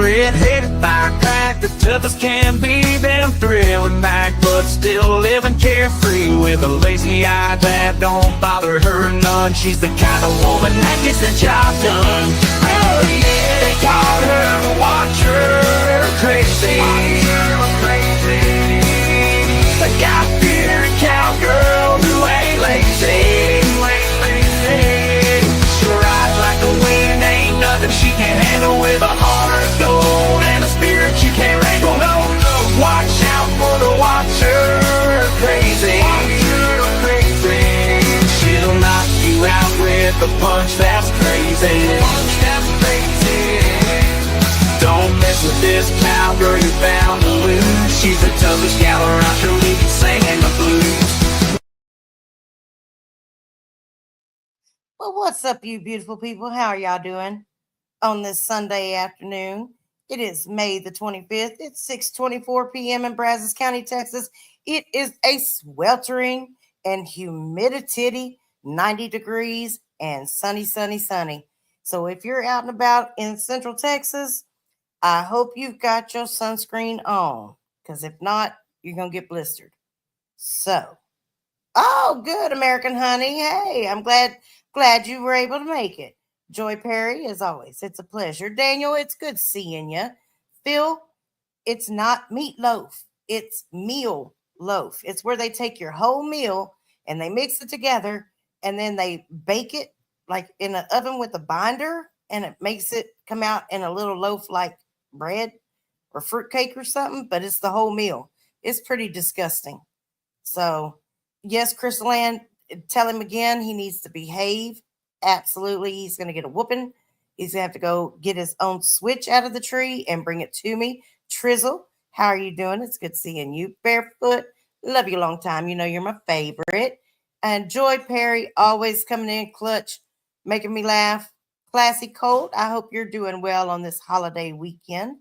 red-headed firecracker, tough as can be, them thrilling back, but still living carefree with a lazy eye that don't bother her none. She's the kind of woman that gets the job done. Oh yeah, they call her the watcher, crazy. The God-fearing cowgirl who ain't lazy. She rides like the wind, ain't nothing she can't handle, with a heart of gold and a spirit you can't wrangle. No, no, watch out for the watcher, crazy. She'll knock you out with a punch that's crazy. Don't mess with this cowgirl, you're bound to lose. She's the toughest gal around, she'll leave you singing the blues. Well, what's up, you beautiful people? How are y'all doing on this Sunday afternoon? It is May the 25th. It's 6:24 p.m. in Brazos County, Texas. It is a sweltering and humidity 90 degrees and sunny, sunny, sunny. So if you're out and about in Central Texas, I hope you've got your sunscreen on, because if not, you're going to get blistered. So, oh, good, American honey. Hey, I'm glad you were able to make it. Joy Perry, as always, it's a pleasure. Daniel, it's good seeing you. Phil, it's not meatloaf. It's meal loaf. It's where they take your whole meal and they mix it together and then they bake it like in an oven with a binder, and it makes it come out in a little loaf like bread or fruitcake or something, but it's the whole meal. It's pretty disgusting. So, yes, Crystal Ann, tell him again he needs to behave. Absolutely. He's going to get a whooping. He's going to have to go get his own switch out of the tree and bring it to me. Trizzle, how are you doing? It's good seeing you. Barefoot, love you a long time. You know you're my favorite. And Joy Perry, always coming in clutch, making me laugh. Classy Colt, I hope you're doing well on this holiday weekend.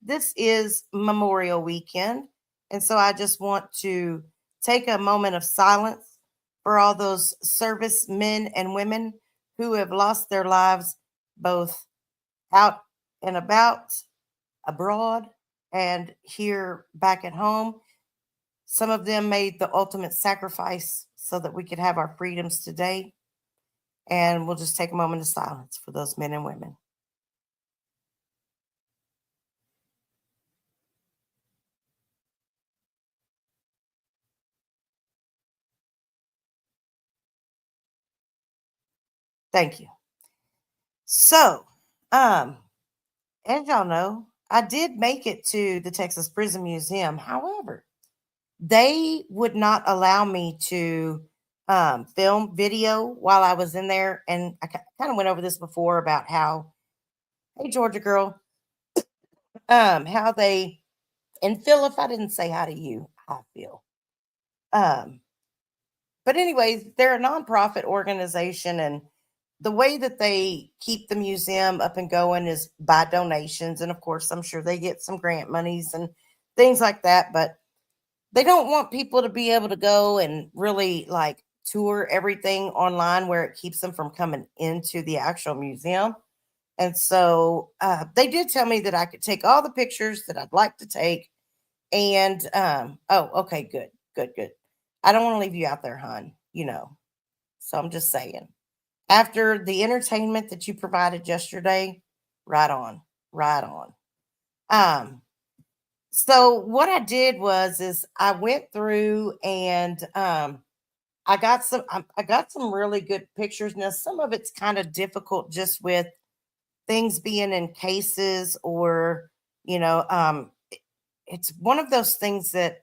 This is Memorial Weekend, and so I just want to take a moment of silence for all those servicemen and women who have lost their lives both out and about, abroad, and here back at home. Some of them made the ultimate sacrifice so that we could have our freedoms today. And we'll just take a moment of silence for those men and women. Thank you. So, as y'all know, I did make it to the Texas Prison Museum. However, they would not allow me to film video while I was in there. And I kind of went over this before about how, hey, Georgia girl, how they, and Phil, if I didn't say hi to you, I feel. But anyways, they're a nonprofit organization, and the way that they keep the museum up and going is by donations. And of course, I'm sure they get some grant monies and things like that, but they don't want people to be able to go and really like tour everything online where it keeps them from coming into the actual museum. And so they did tell me that I could take all the pictures that I'd like to take. And, oh, okay, good, good, good. I don't want to leave you out there, hon, you know. So I'm just saying. After the entertainment that you provided yesterday, right on, right on. So what I did is I went through and I got some really good pictures. Now some of it's kind of difficult just with things being in cases, or it's one of those things that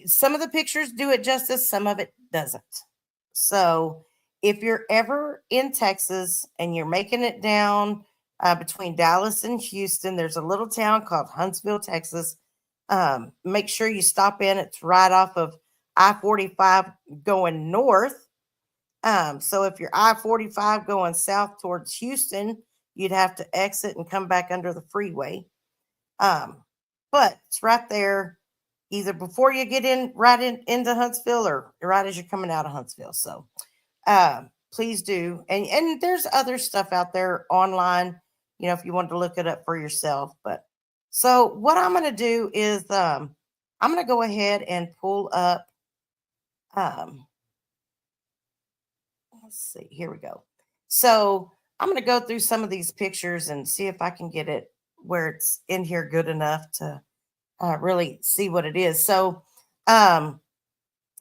some of the pictures do it justice, some of it doesn't. So if you're ever in Texas and you're making it down between Dallas and Houston, there's a little town called Huntsville, Texas. Make sure you stop in. It's right off of I-45 going north. So if you're I-45 going south towards Houston, you'd have to exit and come back under the freeway. But it's right there, either before you get in into Huntsville or right as you're coming out of Huntsville. So please do. And there's other stuff out there online if you wanted to look it up for yourself. But so what I'm going to do is I'm going to go ahead and pull up. Um, let's see. Here we go. So I'm going to go through some of these pictures and see if I can get it where it's in here good enough to really see what it is. So um,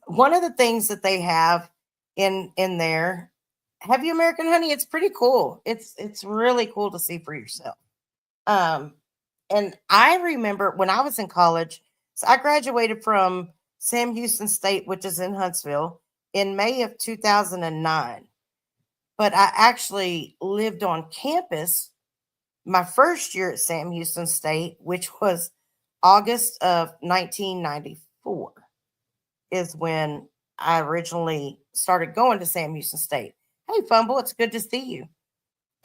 one of the things that they have in there, have you American Honey? It's pretty cool. It's really cool to see for yourself. Um, and I remember when I was in college, so I graduated from Sam Houston State, which is in Huntsville, in May of 2009. But I actually lived on campus my first year at Sam Houston State, which was August of 1994, is when I originally started going to Sam Houston State. Hey, Fumble, it's good to see you.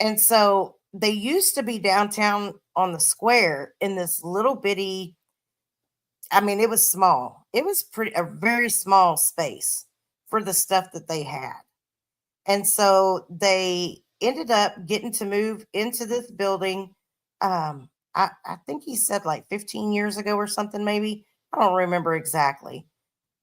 And so they used to be downtown on the square in this little bitty, I mean, it was small. It was a very small space for the stuff that they had. And so they ended up getting to move into this building. I think he said like 15 years ago or something, maybe. I don't remember exactly.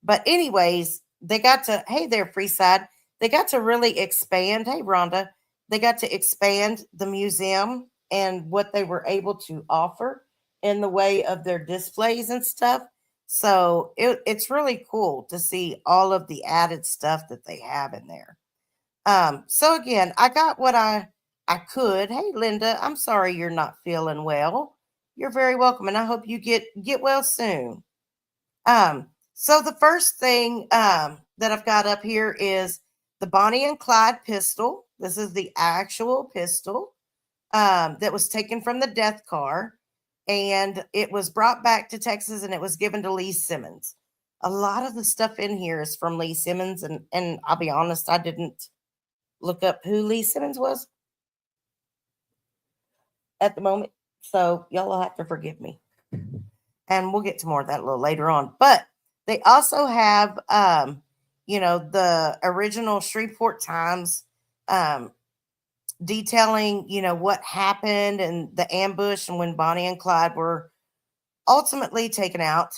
But, anyways, they got to, hey there, Freeside. They got to really expand. Hey, Rhonda. They got to expand the museum and what they were able to offer in the way of their displays and stuff. So it's really cool to see all of the added stuff that they have in there. So again, I got what I could. Hey Linda, I'm sorry you're not feeling well. You're very welcome, and I hope you get well soon. So the first thing that I've got up here is the Bonnie and Clyde pistol. This is the actual pistol that was taken from the death car, and it was brought back to Texas, and it was given to Lee Simmons. A lot of the stuff in here is from Lee Simmons, and I'll be honest, I didn't look up who Lee Simmons was at the moment. So y'all will have to forgive me. And we'll get to more of that a little later on. But they also have, the original Shreveport Times detailing, what happened and the ambush and when Bonnie and Clyde were ultimately taken out.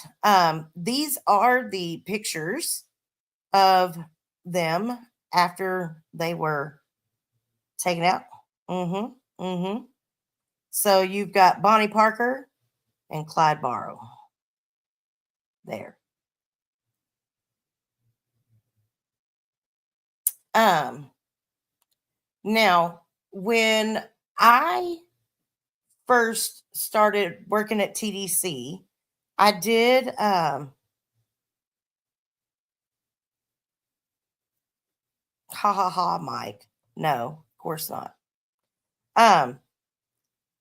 These are the pictures of them after they were taken out. Mm-hmm. Mm-hmm. So you've got Bonnie Parker and Clyde Barrow there. Now, when I first started working at TDC, I did ha ha ha, Mike. No, of course not.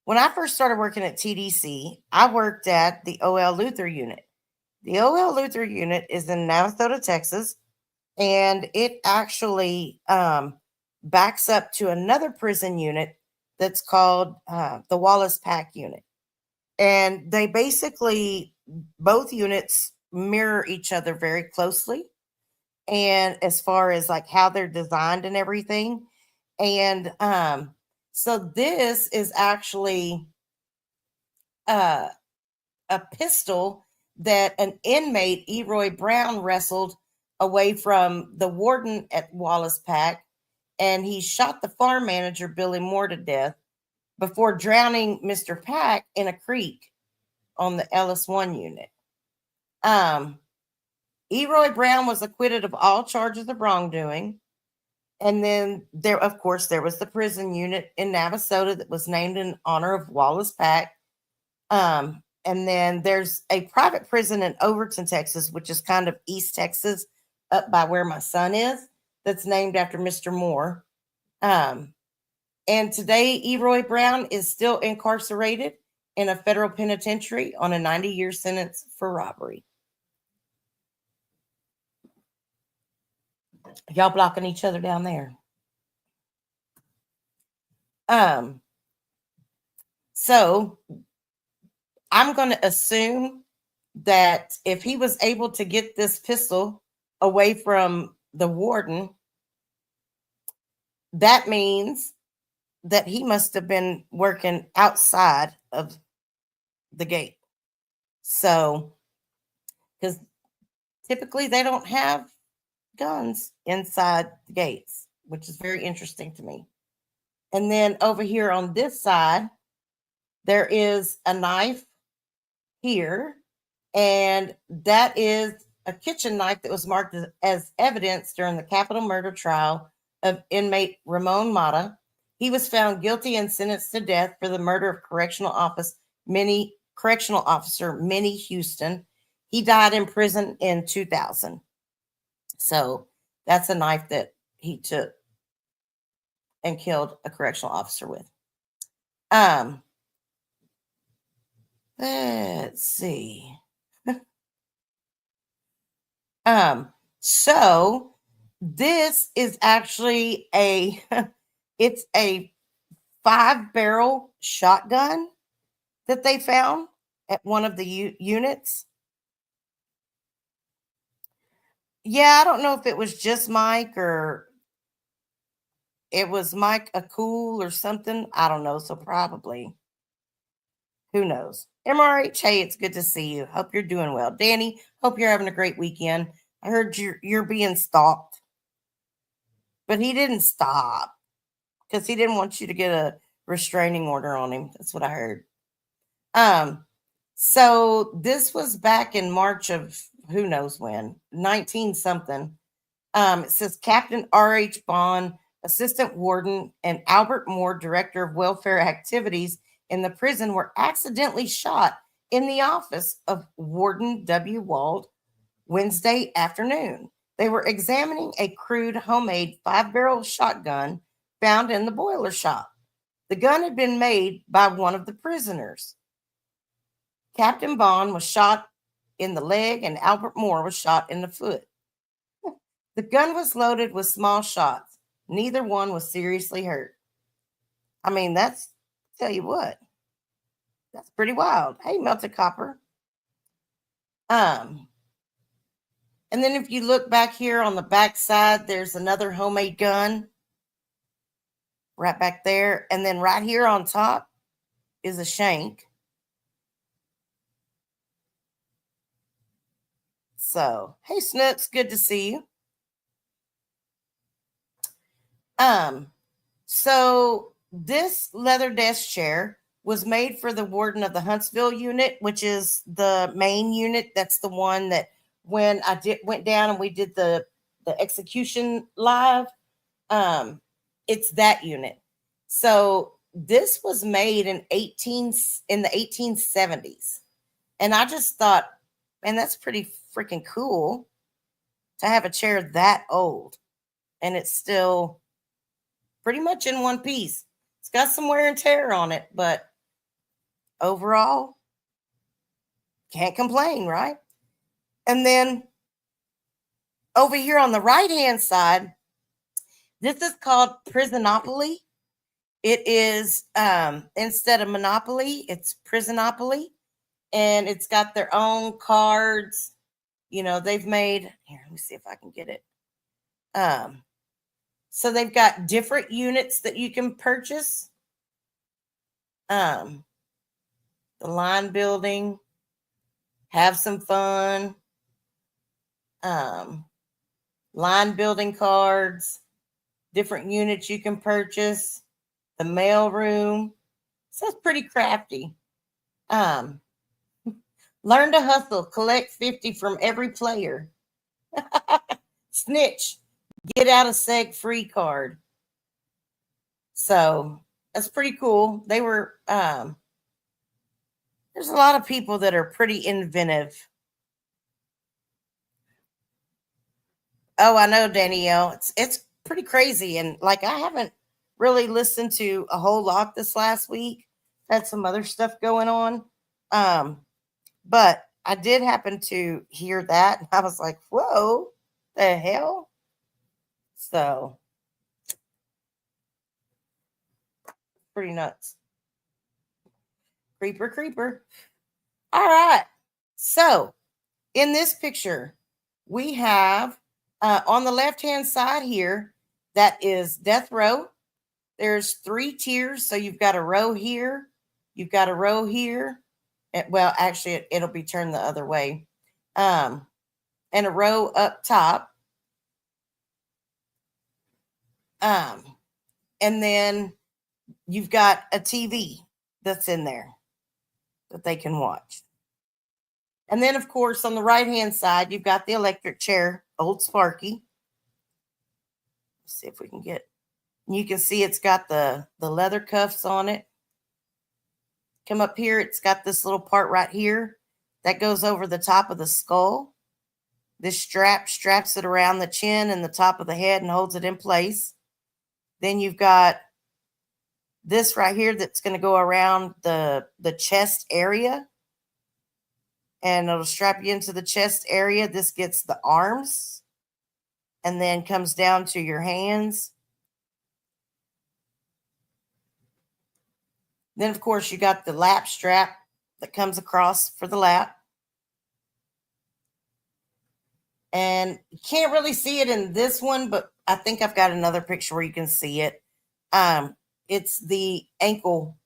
When I first started working at TDC, I worked at the OL Luther unit. The OL Luther unit is in Navasota, Texas, and it actually backs up to another prison unit that's called the Wallace Pack unit. And they basically, both units mirror each other very closely. And as far as like how they're designed and everything. And so this is actually a pistol that an inmate, Eroy Brown, wrestled away from the warden at Wallace Pack. And he shot the farm manager, Billy Moore, to death before drowning Mr. Pack in a creek on the Ellis 1 unit. Eroy Brown was acquitted of all charges of wrongdoing. And then of course, there was the prison unit in Navasota that was named in honor of Wallace Pack. And then there's a private prison in Overton, Texas, which is kind of East Texas, up by where my son is, that's named after Mr. Moore. And today, Eroy Brown is still incarcerated in a federal penitentiary on a 90-year sentence for robbery. Y'all blocking each other down there. So I'm going to assume that if he was able to get this pistol away from the warden, that means that he must have been working outside of the gate. So, because typically they don't have guns inside the gates, which is very interesting to me. And then over here on this side, there is a knife here, and that is a kitchen knife that was marked as evidence during the capital murder trial of inmate Ramon Mata. He was found guilty and sentenced to death for the murder of correctional officer Minnie Houston. He died in prison in 2000. So that's a knife that he took and killed a correctional officer with. Let's see. So this is actually it's a 5-barrel shotgun that they found at one of the units. Yeah, I don't know if it was just Mike or it was Mike a cool or something. I don't know. So probably. Who knows? MRH, hey, it's good to see you. Hope you're doing well. Danny, hope you're having a great weekend. I heard you're being stalked. But he didn't stop because he didn't want you to get a restraining order on him. That's what I heard. So this was back in March of who knows when, 19 something. It says Captain R.H. Bond, Assistant Warden, and Albert Moore, Director of Welfare Activities in the prison, were accidentally shot in the office of Warden W. Wald Wednesday afternoon. They were examining a crude homemade 5-barrel shotgun found in the boiler shop. The gun had been made by one of the prisoners. Captain Bond was shot in the leg and Albert Moore was shot in the foot. The gun was loaded with small shots. Neither one was seriously hurt. I mean, tell you what, that's pretty wild. Hey, Melted Copper. And then if you look back here on the back side, there's another homemade gun right back there. And then right here on top is a shank. So, hey, Snooks, good to see you. So this leather desk chair was made for the warden of the Huntsville unit, which is the main unit. That's the one that when I went down and we did the execution live, it's that unit. So this was made in the 1870s. And I just thought, man, that's pretty freaking cool to have a chair that old. And it's still pretty much in one piece. It's got some wear and tear on it, but overall, can't complain, right? And then over here on the right-hand side, this is called Prisonopoly. It is, instead of Monopoly, it's Prisonopoly. And it's got their own cards. You know, they've made, here, let me see if I can get it. So they've got different units that you can purchase. The line building, have some fun. Line building cards, different units you can purchase. The mail room. So it's pretty crafty. Learn to hustle, collect 50 from every player. Snitch, get out a seg free card. So that's pretty cool. They were, there's a lot of people that are pretty inventive. Oh, I know, Danielle. It's pretty crazy. And like, I haven't really listened to a whole lot this last week. Had some other stuff going on. But I did happen to hear that. And I was like, whoa, the hell? So, pretty nuts. Creeper, creeper. All right. So, in this picture, we have on the left-hand side here, that is death row. there's 3 tiers. So you've got a row here, you've got a row here. Well, actually, it'll be turned the other way. And a row up top. And then you've got a TV that's in there that they can watch. And then, of course, on the right-hand side, you've got the electric chair, old Sparky. Let's see if we can get, you can see it's got the leather cuffs on it. Come up here, it's got this little part right here that goes over the top of the skull. This strap straps it around the chin and the top of the head and holds it in place. Then you've got this right here that's going to go around the chest area. And it'll strap you into the chest area. This gets the arms and then comes down to your hands. Then, of course, you got the lap strap that comes across for the lap. And you can't really see it in this one, but I think I've got another picture where you can see it. It's the ankle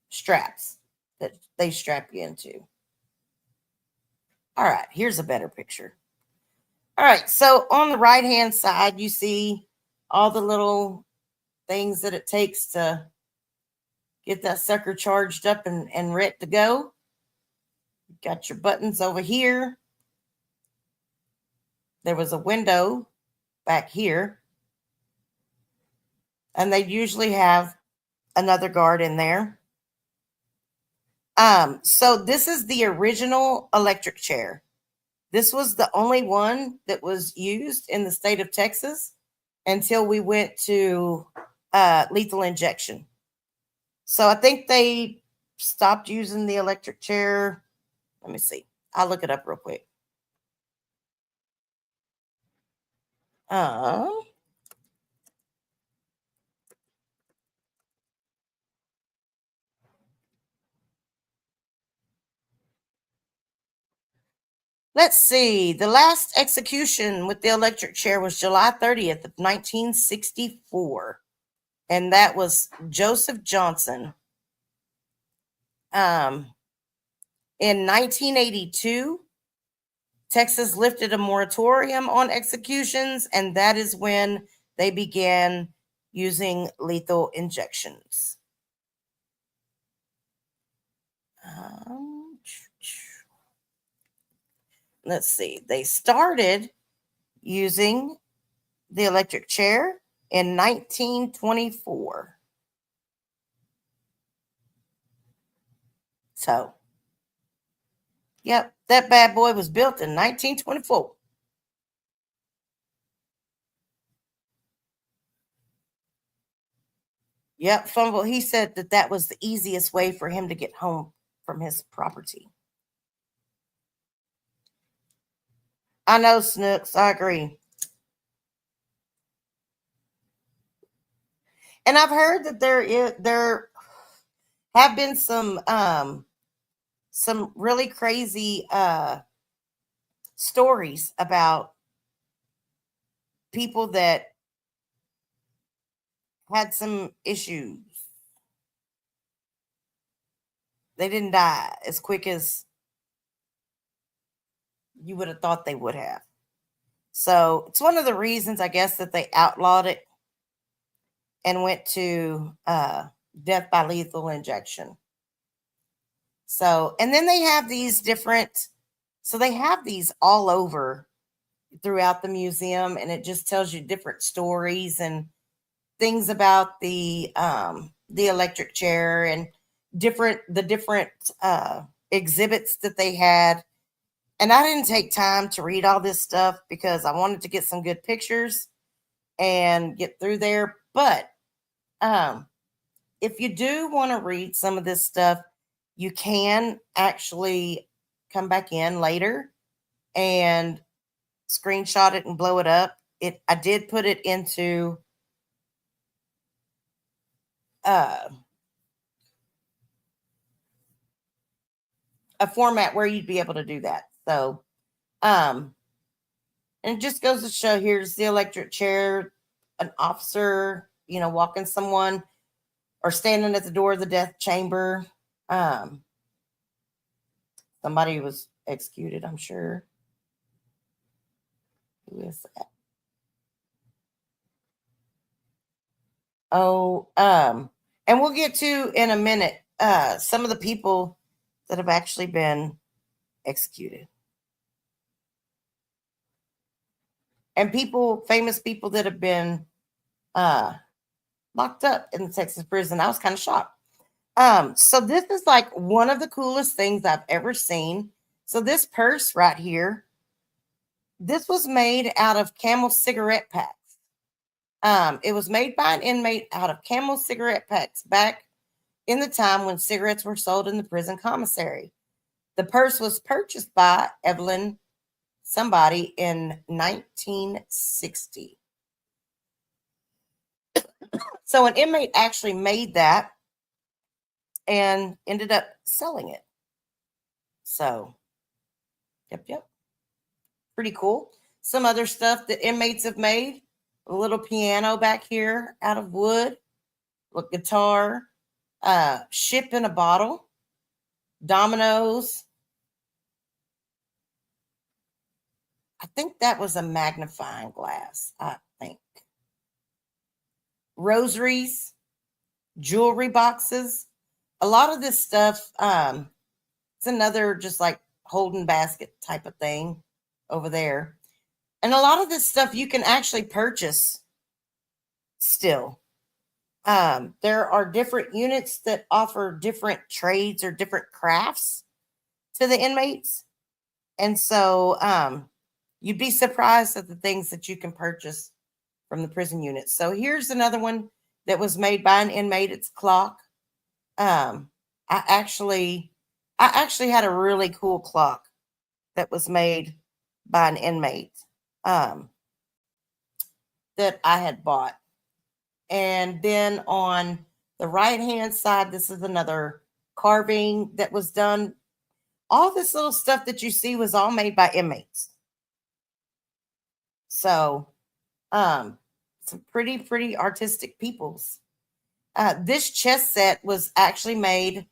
straps that they strap you into. All right, here's a better picture. All right, so on the right-hand side, you see all the little things that it takes to get that sucker charged up and ready to go. You've got your buttons over here. There was a window back here. And they usually have another guard in there. So this is the original electric chair. This was the only one that was used in the state of Texas until we went to lethal injection. So I think they stopped using the electric chair. Let me see. I'll look it up real quick. Let's see. The last execution with the electric chair was July 30th of 1964. And that was Joseph Johnson. In 1982, Texas lifted a moratorium on executions, and that is when they began using lethal injections. Let's see. They started using the electric chair in 1924. So, yep, that bad boy was built in 1924. Yep, Fumble. He said that was the easiest way for him to get home from his property. I know, Snooks. I agree. And I've heard that there have been some really crazy stories about people that had some issues. They didn't die as quick as you would have thought they would have. So it's one of the reasons, I guess, that they outlawed it and went to death by lethal injection. So, and then they have these different, so they have these all over throughout the museum, and it just tells you different stories and things about the electric chair and the different exhibits that they had. And I didn't take time to read all this stuff because I wanted to get some good pictures and get through there. But if you do want to read some of this stuff, you can actually come back in later and screenshot it and blow it up. I did put it into a format where you'd be able to do that. So, and it just goes to show, here's the electric chair. an officer, walking someone or standing at the door of the death chamber. Somebody was executed, I'm sure. Who is that? Oh, and we'll get to in a minute some of the people that have actually been executed. And famous people that have been locked up in the Texas prison. I was kind of shocked. So this is like one of the coolest things I've ever seen. So this purse right here, this was made out of Camel cigarette packs. It was made by an inmate out of Camel cigarette packs back in the time when cigarettes were sold in the prison commissary. The purse was purchased by Evelyn somebody in 1960. So an inmate actually made that and ended up selling it. So, yep. Pretty cool. Some other stuff that inmates have made. A little piano back here out of wood. A guitar. Ship in a bottle. Dominoes. I think that was a magnifying glass, I think. Rosaries. Jewelry boxes. A lot of this stuff, it's another just like holding basket type of thing over there. And a lot of this stuff you can actually purchase still. There are different units that offer different trades or different crafts to the inmates. And so you'd be surprised at the things that you can purchase from the prison units. So here's another one that was made by an inmate. It's a clock. I actually had a really cool clock that was made by an inmate that I had bought. And then on the right hand side, this is another carving that was done. All this little stuff that you see was all made by inmates. So some pretty artistic peoples. This chess set was actually made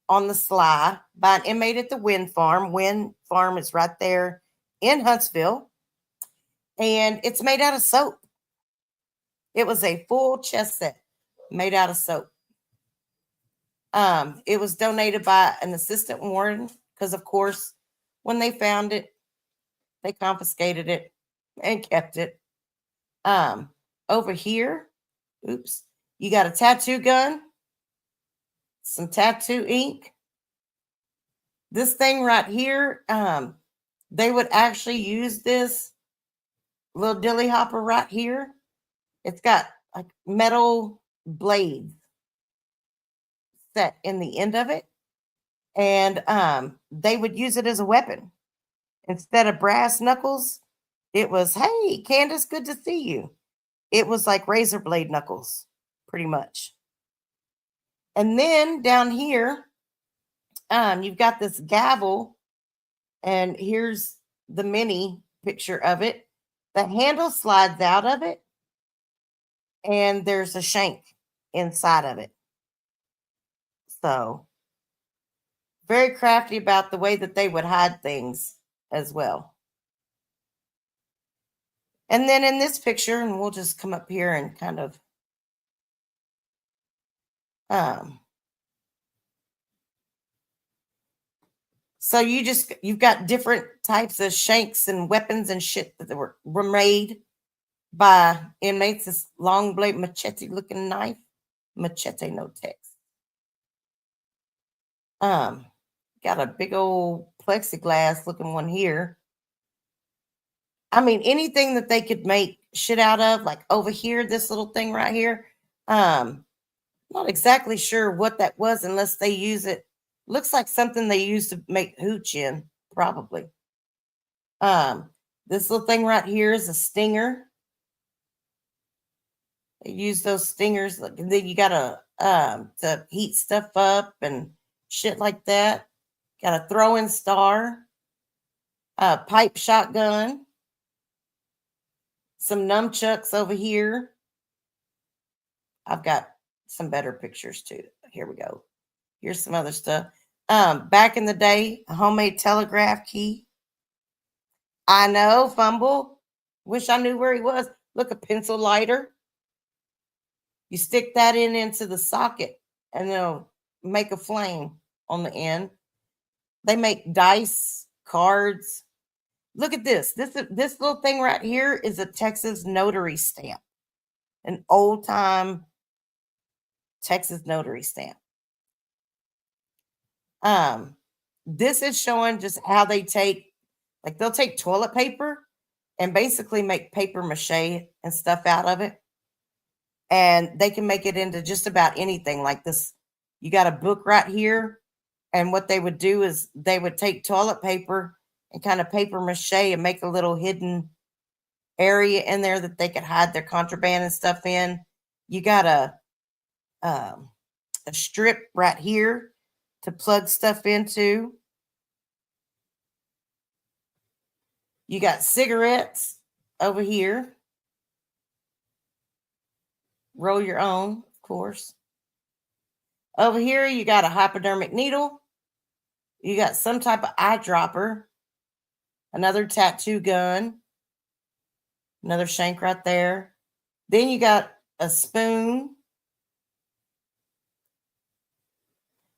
on the sly by an inmate at the Wind Farm. Wind Farm is right there in Huntsville. And it's made out of soap. It was a full chess set made out of soap. It was donated by an assistant warden because, of course, when they found it, they confiscated it and kept it. Over here, you got a tattoo gun, some tattoo ink. This thing right here, they would actually use this little dilly hopper right here. It's got like metal blades set in the end of it. And they would use it as a weapon. Instead of brass knuckles, it was, hey, Candace, good to see you. It was like razor blade knuckles, pretty much. And then down here, you've got this gavel, and here's the mini picture of it. The handle slides out of it, and there's a shank inside of it. So, very crafty about the way that they would hide things as well. And then in this picture, and we'll just come up here and kind of so you've got different types of shanks and weapons and shit that were made by inmates. This long blade machete looking knife. Machete no text. Got a big old plexiglass looking one here. I mean, anything that they could make shit out of, like over here, this little thing right here. Not exactly sure what that was unless they use it. Looks like something they used to make hooch in, probably. This little thing right here is a stinger. They use those stingers. Then you gotta to heat stuff up and shit like that. Got a throwing star, a pipe shotgun, some nunchucks over here. I've got some better pictures too. Here we go. Here's some other stuff. Back in the day, a homemade telegraph key. I know, fumble. Wish I knew where he was. Look, a pencil lighter. You stick that into the socket and it'll make a flame on the end. They make dice, cards. Look at this. This little thing right here is a Texas notary stamp. An old time Texas notary stamp. This is showing just how they take, like they'll take toilet paper and basically make paper mache and stuff out of it. And they can make it into just about anything like this. You got a book right here. And what they would do is they would take toilet paper and kind of paper mache and make a little hidden area in there that they could hide their contraband and stuff in. You got a strip right here to plug stuff into. You got cigarettes over here. Roll your own, of course. Over here, you got a hypodermic needle. You got some type of eyedropper. Another tattoo gun. Another shank right there. Then you got a spoon.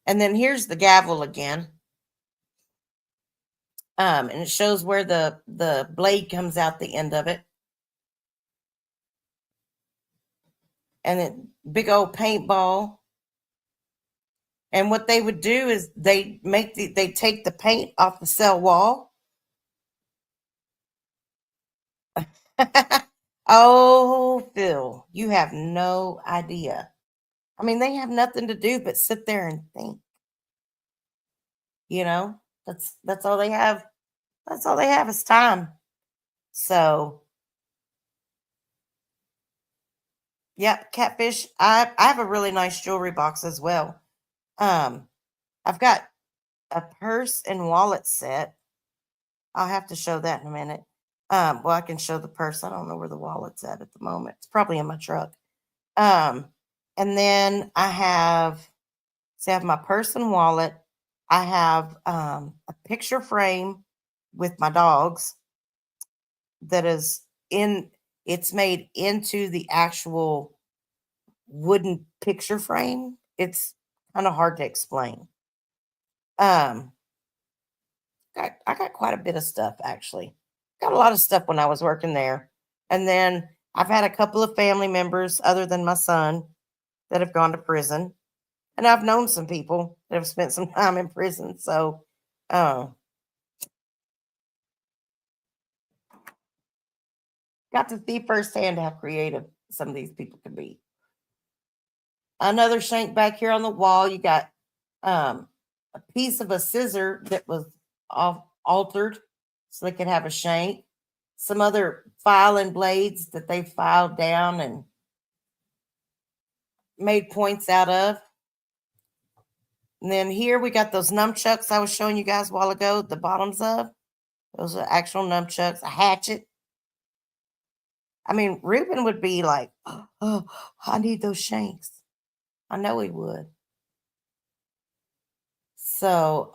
And then here's the gavel again. And it shows where the blade comes out the end of it. And then big old paintball. And what they would do is they take the paint off the cell wall. Oh, Phil, you have no idea. I mean, they have nothing to do but sit there and think. You know, that's all they have. That's all they have is time. So, yeah, catfish. I have a really nice jewelry box as well. I've got a purse and wallet set. I'll have to show that in a minute. Well, I can show the purse. I don't know where the wallet's at the moment. It's probably in my truck. And then I have my purse and wallet. I have a picture frame with my dogs that is it's made into the actual wooden picture frame. It's kind of hard to explain. I got quite a bit of stuff actually. Got a lot of stuff when I was working there. And then I've had a couple of family members other than my son that have gone to prison. And I've known some people that have spent some time in prison. So got to see firsthand how creative some of these people can be. Another shank back here on the wall. You got a piece of a scissor that was altered so they could have a shank. Some other filing blades that they filed down and made points out of. And then here we got those nunchucks I was showing you guys a while ago, the bottoms of. Those are actual nunchucks, a hatchet. I mean, Ruben would be like, oh, I need those shanks. I know he would. So,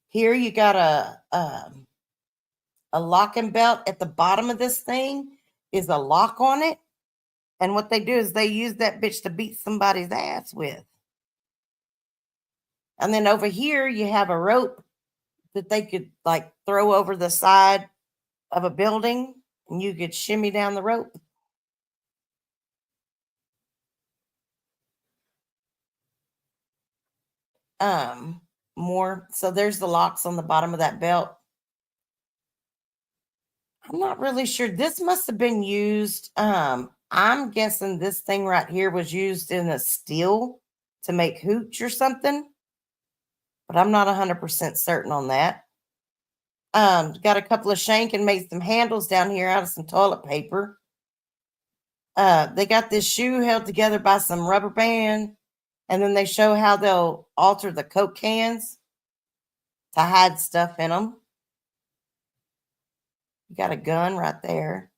here you got a locking belt at the bottom of this thing is a lock on it. And what they do is they use that bitch to beat somebody's ass with. And then over here, you have a rope that they could like throw over the side of a building and you could shimmy down the rope. More. So there's the locks on the bottom of that belt. I'm not really sure. This must have been used. I'm guessing this thing right here was used in a steel to make hooch or something, but I'm not 100% certain on that. Got a couple of shank and made some handles down here out of some toilet paper. They got this shoe held together by some rubber band, and then they show how they'll alter the Coke cans to hide stuff in them. You got a gun right there.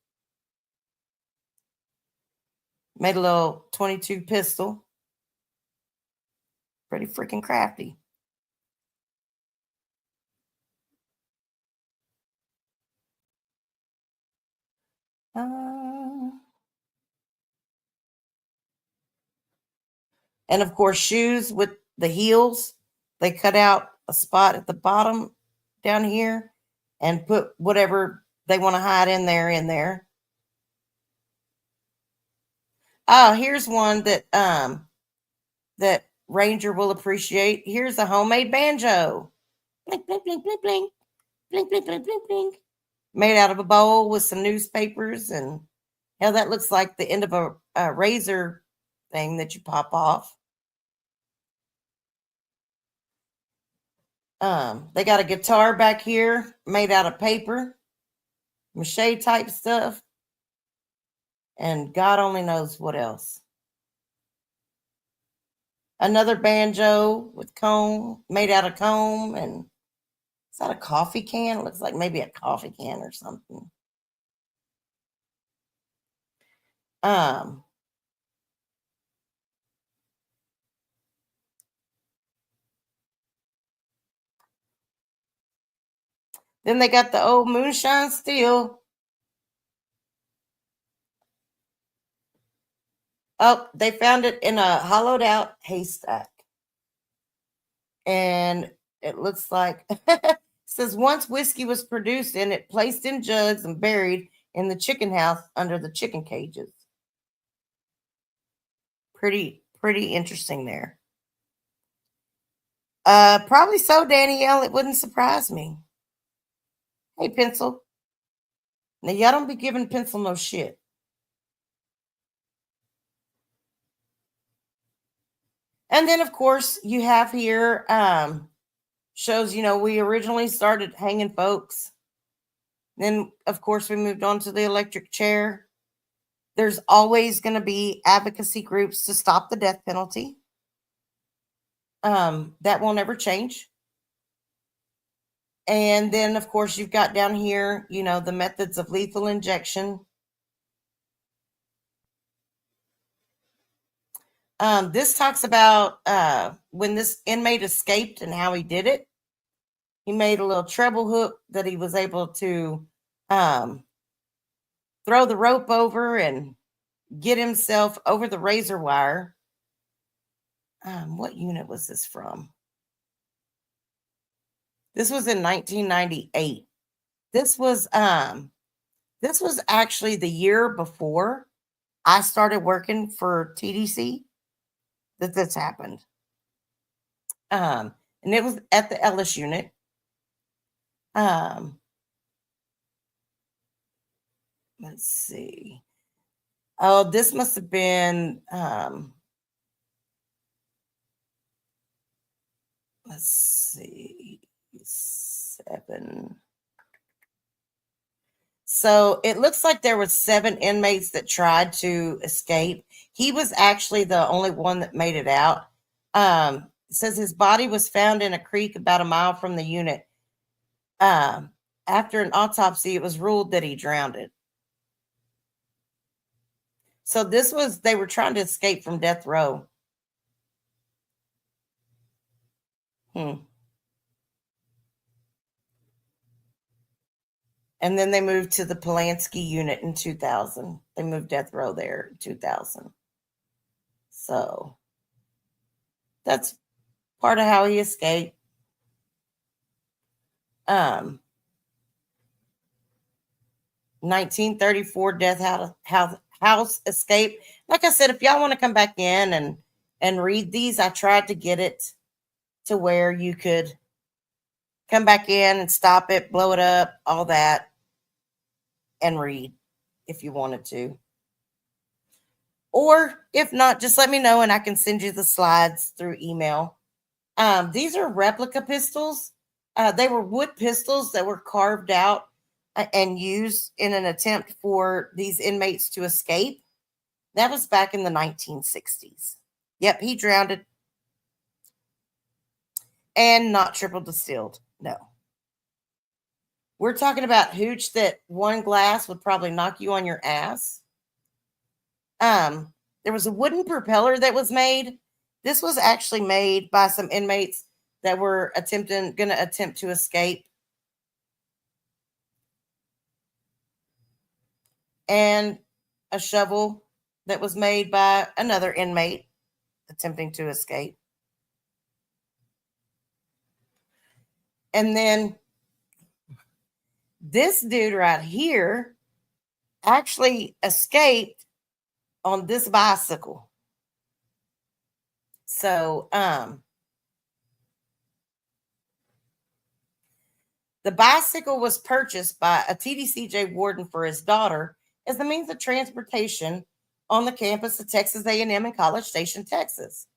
Made a little 22 pistol. Pretty freaking crafty. And of course, shoes with the heels. They cut out a spot at the bottom down here and put whatever they want to hide in there. Oh, here's one that Ranger will appreciate. Here's a homemade banjo. Blink, blink, blink, blink, blink. Blink, blink, blink, blink, blink. Made out of a bowl with some newspapers, and hell, that looks like the end of a razor thing that you pop off. They got a guitar back here made out of paper, mache type stuff, and God only knows what else. Another banjo with comb, made out of comb, and is that a coffee can? It looks like maybe a coffee can or something. Then they got the old moonshine steel. Oh, they found it in a hollowed out haystack. And it looks like it says once whiskey was produced in it, placed in jugs and buried in the chicken house under the chicken cages. Pretty interesting there. Probably so, Danielle. It wouldn't surprise me. Hey, Pencil. Now, y'all don't be giving Pencil no shit. And then, of course, you have here shows, we originally started hanging folks. Then, of course, we moved on to the electric chair. There's always going to be advocacy groups to stop the death penalty. That won't ever change. And then, of course, you've got down here, the methods of lethal injection. This talks about when this inmate escaped and how he did it. He made a little treble hook that he was able to throw the rope over and get himself over the razor wire. What unit was this from? This was in 1998. This was actually the year before I started working for TDC that this happened. And it was at the Ellis unit. Let's see. Oh, this must have been let's see, 7. So it looks like there was 7 inmates that tried to escape. He was actually the only one that made it out. It says his body was found in a creek about a mile from the unit. After an autopsy, it was ruled that he drowned it. So they were trying to escape from death row. And then they moved to the Polanski unit in 2000. They moved death row there in 2000. So that's part of how he escaped. 1934 death house escape. Like I said, if y'all want to come back in and read these, I tried to get it to where you could come back in and stop it, blow it up, all that, and read if you wanted to. Or if not, just let me know and I can send you the slides through email. These are replica pistols. They were wood pistols that were carved out and used in an attempt for these inmates to escape. That was back in the 1960s. Yep, he drowned it. And not triple distilled. No. We're talking about hooch that one glass would probably knock you on your ass. There was a wooden propeller that was made. This was actually made by some inmates that were going to attempt to escape. And a shovel that was made by another inmate attempting to escape. And then this dude right here actually escaped on this bicycle. So, the bicycle was purchased by a TDCJ warden for his daughter as the means of transportation on the campus of Texas A&M in College Station, Texas.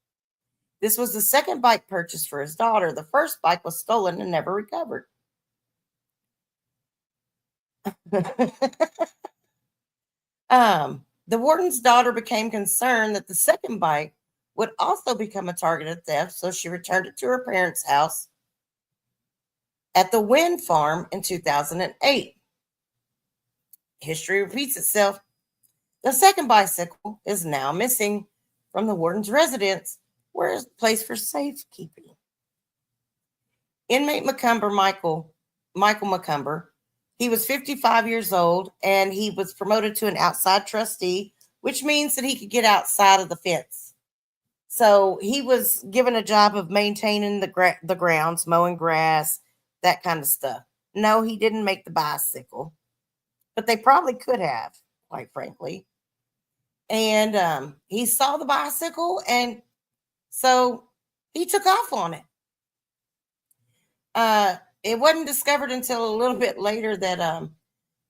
This was the second bike purchased for his daughter. The first bike was stolen and never recovered. The warden's daughter became concerned that the second bike would also become a target of theft, so she returned it to her parents' house at the Wind Farm in 2008. History repeats itself. The second bicycle is now missing from the warden's residence, where it's placed for safekeeping. Inmate Michael McCumber, he was 55 years old, and he was promoted to an outside trustee, which means that he could get outside of the fence. So he was given a job of maintaining the grounds, mowing grass, that kind of stuff. No, he didn't make the bicycle, but they probably could have, quite frankly. And he saw the bicycle, and so he took off on it. It wasn't discovered until a little bit later that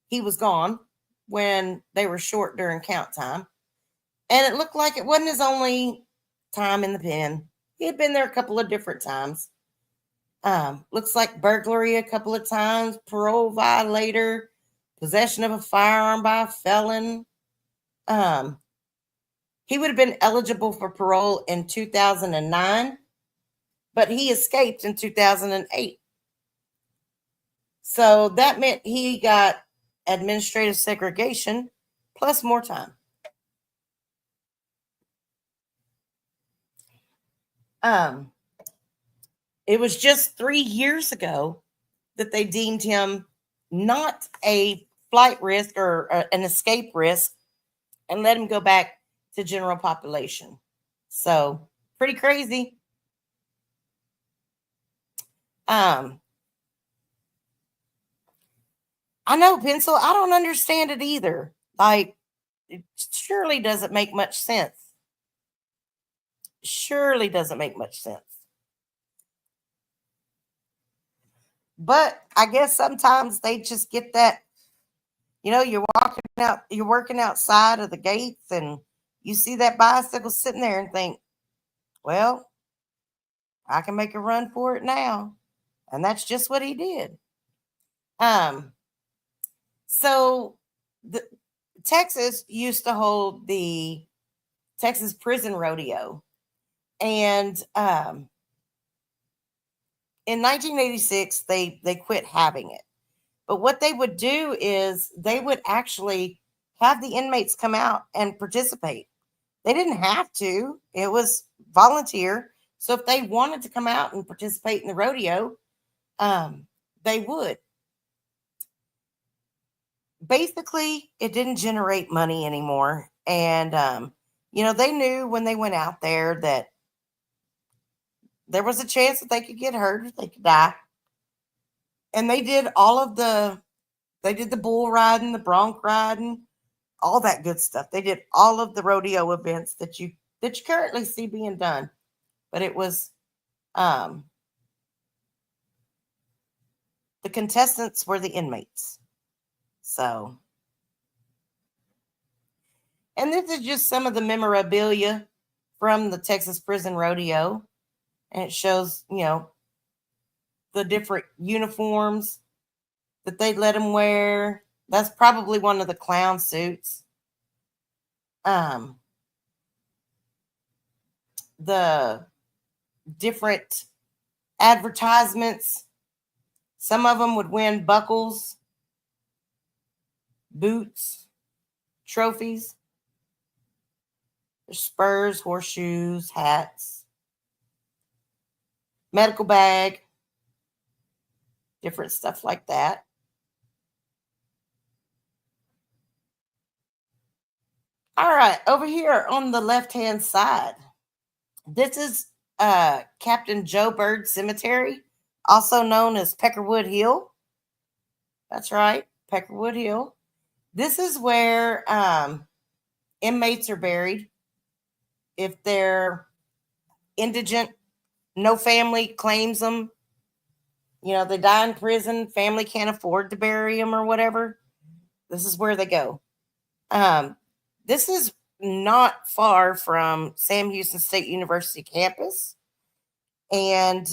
he was gone when they were short during count time. And it looked like it wasn't his only time in the pen. He had been there a couple of different times. Looks like burglary a couple of times, parole violator, possession of a firearm by a felon. He would have been eligible for parole in 2009, but he escaped in 2008. So that meant he got administrative segregation plus more time. It was just 3 years ago that they deemed him not a flight risk or an escape risk and let him go back to general population. So pretty crazy. I know, Pencil. I don't understand it either. Like, it surely doesn't make much sense. Surely doesn't make much sense. But I guess sometimes they just get that, you're working outside of the gates and you see that bicycle sitting there and think, well, I can make a run for it now. And that's just what he did. So Texas used to hold the Texas Prison Rodeo. And in 1986, they quit having it. But what they would do is they would actually have the inmates come out and participate. They didn't have to. It was volunteer. So if they wanted to come out and participate in the rodeo, they would. Basically, it didn't generate money anymore. And, they knew when they went out there that there was a chance that they could get hurt, they could die. And they did the bull riding, the bronc riding, all that good stuff. They did all of the rodeo events that you currently see being done. But it was the contestants were the inmates. So, and this is just some of the memorabilia from the Texas Prison Rodeo. And it shows, the different uniforms that they let them wear. That's probably one of the clown suits. The different advertisements. Some of them would win buckles, boots, trophies. spurs, horseshoes, hats, medical bag, different stuff like that. All right, over here on the left-hand side, this is Captain Joe Bird Cemetery, also known as Peckerwood Hill. That's right, Peckerwood Hill. This is where inmates are buried if they're indigent, no family claims them. They die in prison, family can't afford to bury them or whatever. This is where they go. This is not far from Sam Houston State University campus. And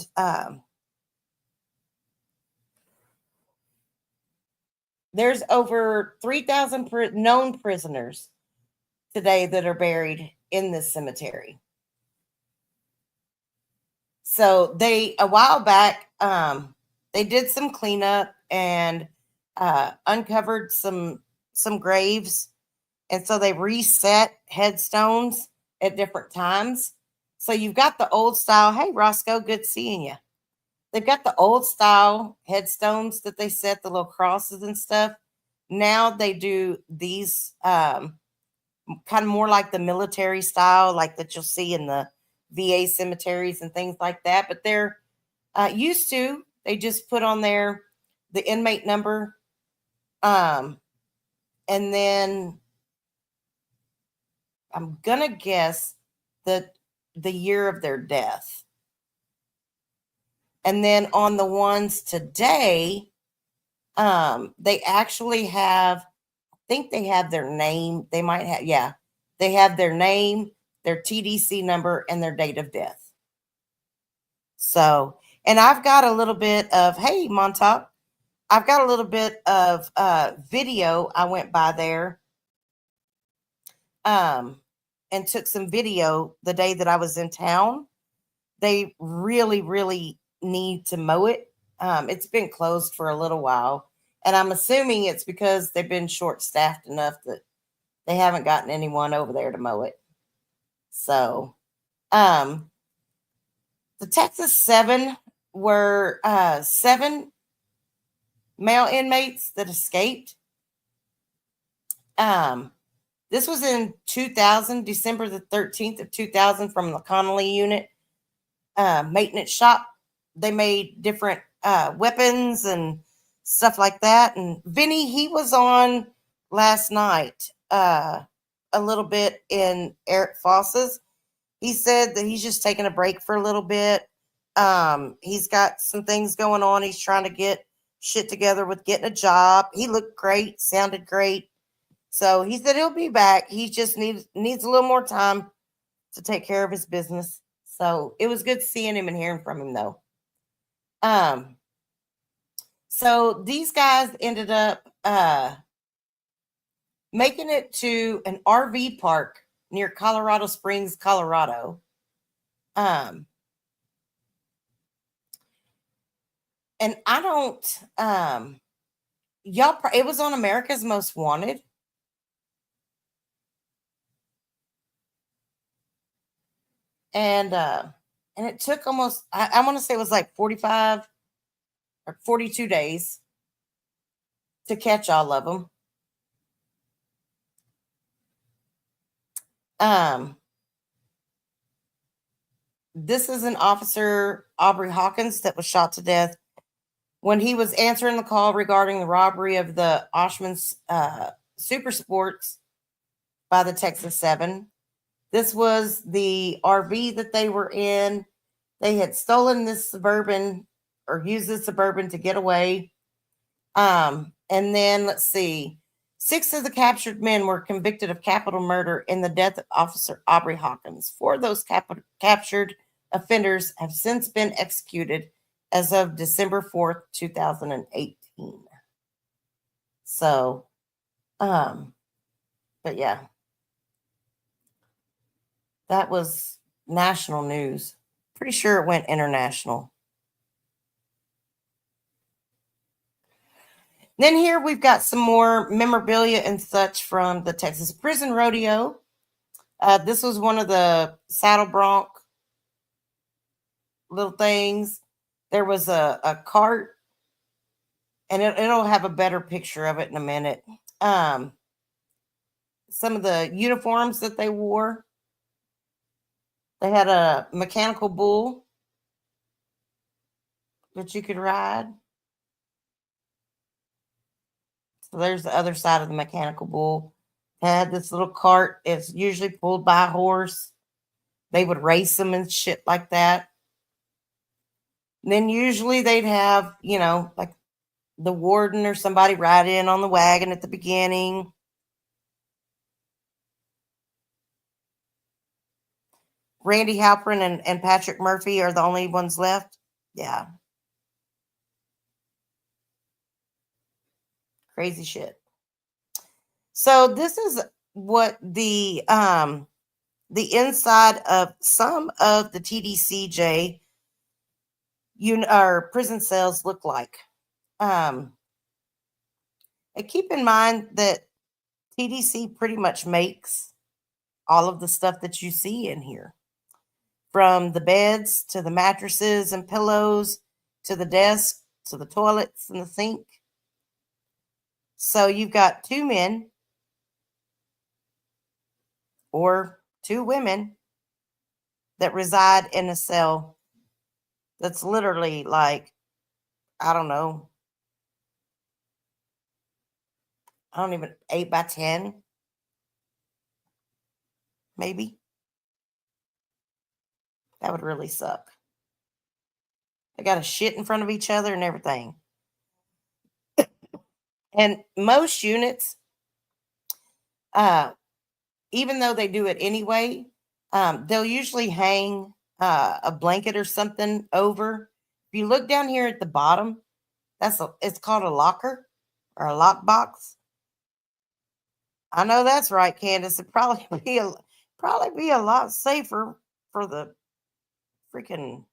there's over 3,000 known prisoners today that are buried in this cemetery. So a while back, they did some cleanup and uncovered some graves. And so they reset headstones at different times. So you've got the old style. Hey, Roscoe, good seeing you. They've got the old style headstones that they set, the little crosses and stuff. Now they do these kind of more like the military style, like that you'll see in the VA cemeteries and things like that. But they're used to, they just put on there the inmate number. And then I'm going to guess that the year of their death. And then on the ones today, they actually have, I think they have their name. They might have, yeah, they have their name, their TDC number, and their date of death. So, and I've got a little bit of, hey, Montauk, I've got a little bit of video. I went by there and took some video the day that I was in town. They really, really need to mow it. It's been closed for a little while, and I'm assuming it's because they've been short-staffed enough that they haven't gotten anyone over there to mow it. So, the Texas 7 were 7 male inmates that escaped. This was in 2000, December the 13th of 2000, from the Connolly unit maintenance shop. They made different weapons and stuff like that. And Vinny, he was on last night a little bit in Eric Foss's. He said that he's just taking a break for a little bit. He's got some things going on. He's trying to get shit together with getting a job. He looked great, sounded great. So he said he'll be back. He just needs a little more time to take care of his business. So it was good seeing him and hearing from him, though. So these guys ended up making it to an RV park near Colorado Springs, Colorado. And I don't, it was on America's Most Wanted. And it took almost, I want to say it was like 45 or 42 days to catch all of them. This is an officer, Aubrey Hawkins, that was shot to death when he was answering the call regarding the robbery of the Oshman's Super Sports by the Texas 7. This was the RV that they were in. They had stolen this Suburban or used this Suburban to get away. And then let's see. 6 of the captured men were convicted of capital murder in the death of Officer Aubrey Hawkins. 4 of those captured offenders have since been executed as of December 4th, 2018. So, but yeah. That was national news. Pretty sure it went international. Then here we've got some more memorabilia and such from the Texas Prison Rodeo. This was one of the saddle bronc little things. There was a cart, and it'll have a better picture of it in a minute. Some of the uniforms that they wore. They had a mechanical bull that you could ride. So there's the other side of the mechanical bull. They had this little cart. It's usually pulled by a horse. They would race them and shit like that. And then usually they'd have, like the warden or somebody ride in on the wagon at the beginning. Randy Halpern and Patrick Murphy are the only ones left. Yeah. Crazy shit. So this is what the inside of some of the TDCJ or prison cells look like. And keep in mind that TDC pretty much makes all of the stuff that you see in here, from the beds to the mattresses and pillows to the desk to the toilets and the sink. So you've got 2 men or 2 women that reside in a cell that's literally like, I don't know, 8 by 10, maybe. That would really suck. They got a shit in front of each other and everything. And most units, even though they do it anyway, they'll usually hang a blanket or something over. If you look down here at the bottom, it's called a locker or a lock box. I know that's right, Candace. It'd probably be a lot safer for the freaking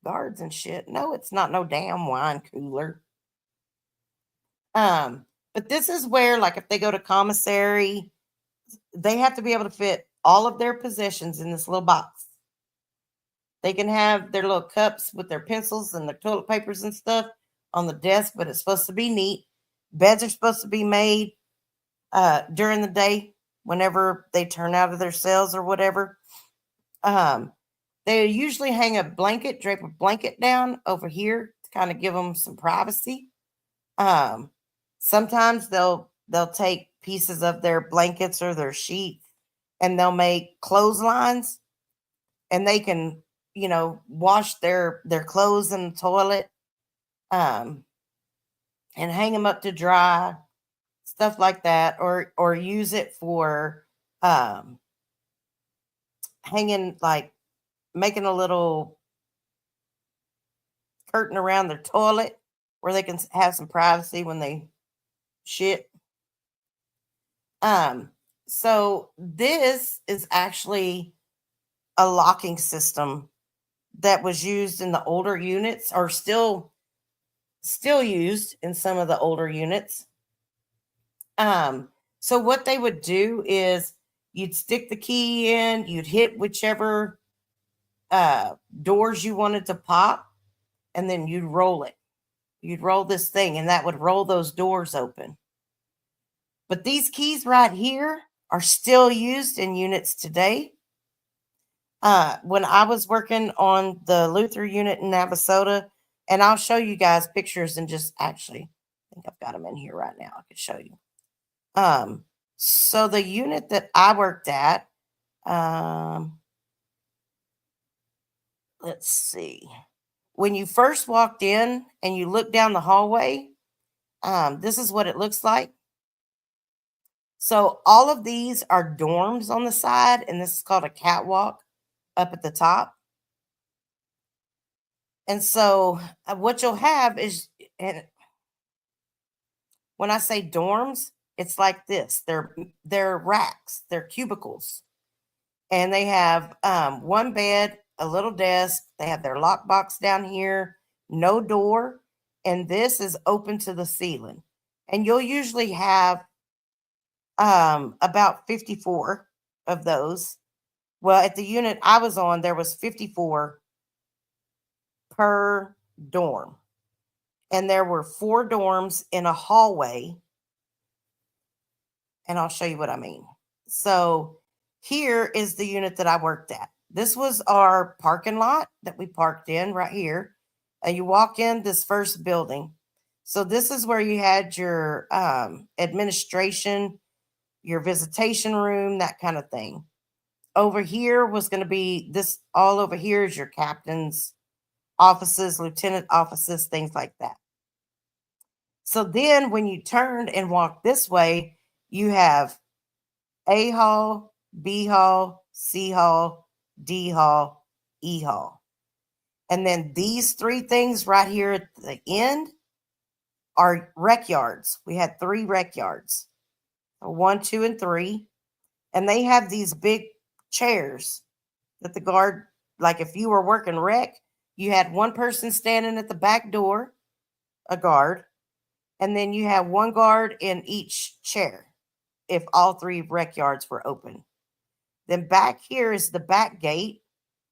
guards and shit. No, it's not no damn wine cooler. But this is where, like, if they go to commissary, they have to be able to fit all of their possessions in this little box. They can have their little cups with their pencils and their toilet papers and stuff on the desk, but it's supposed to be neat. Beds are supposed to be made during the day whenever they turn out of their cells or whatever. They usually hang a blanket, drape a blanket down over here to kind of give them some privacy. Sometimes they'll take pieces of their blankets or their sheets and they'll make clotheslines, and they can, wash their clothes in the toilet, and hang them up to dry, stuff like that, or use it for hanging, like making a little curtain around their toilet where they can have some privacy when they shit. So this is actually a locking system that was used in the older units, or still used in some of the older units. So what they would do is you'd stick the key in, you'd hit whichever doors you wanted to pop, and then you'd roll it. You'd roll this thing, and that would roll those doors open. But these keys right here are still used in units today. When I was working on the Luther unit in Navasota, and I'll show you guys pictures, and just actually, I think I've got them in here right now. I could show you. So the unit that I worked at, let's see. When you first walked in and you look down the hallway, this is what it looks like. So all of these are dorms on the side, and this is called a catwalk up at the top. And so what you'll have is, and when I say dorms, it's like this. They're racks, they're cubicles. And they have one bed, a little desk. They have their lockbox down here, no door. And this is open to the ceiling. And you'll usually have about 54 of those. Well, at the unit I was on, there was 54 per dorm. And there were 4 dorms in a hallway. And I'll show you what I mean. So here is the unit that I worked at. This was our parking lot that we parked in right here. And you walk in this first building. So this is where you had your administration, your visitation room, that kind of thing. Over here was going to be this, all over here is your captain's offices, lieutenant offices, things like that. So then when you turned and walked this way, you have A hall, B hall, C hall, D hall, E hall. And then these 3 things right here at the end are rec yards. We had 3 rec yards, 1, 2, and 3. And they have these big chairs that the guard, like if you were working rec, you had one person standing at the back door, a guard, and then you have one guard in each chair if all 3 rec yards were open. Then back here is the back gate.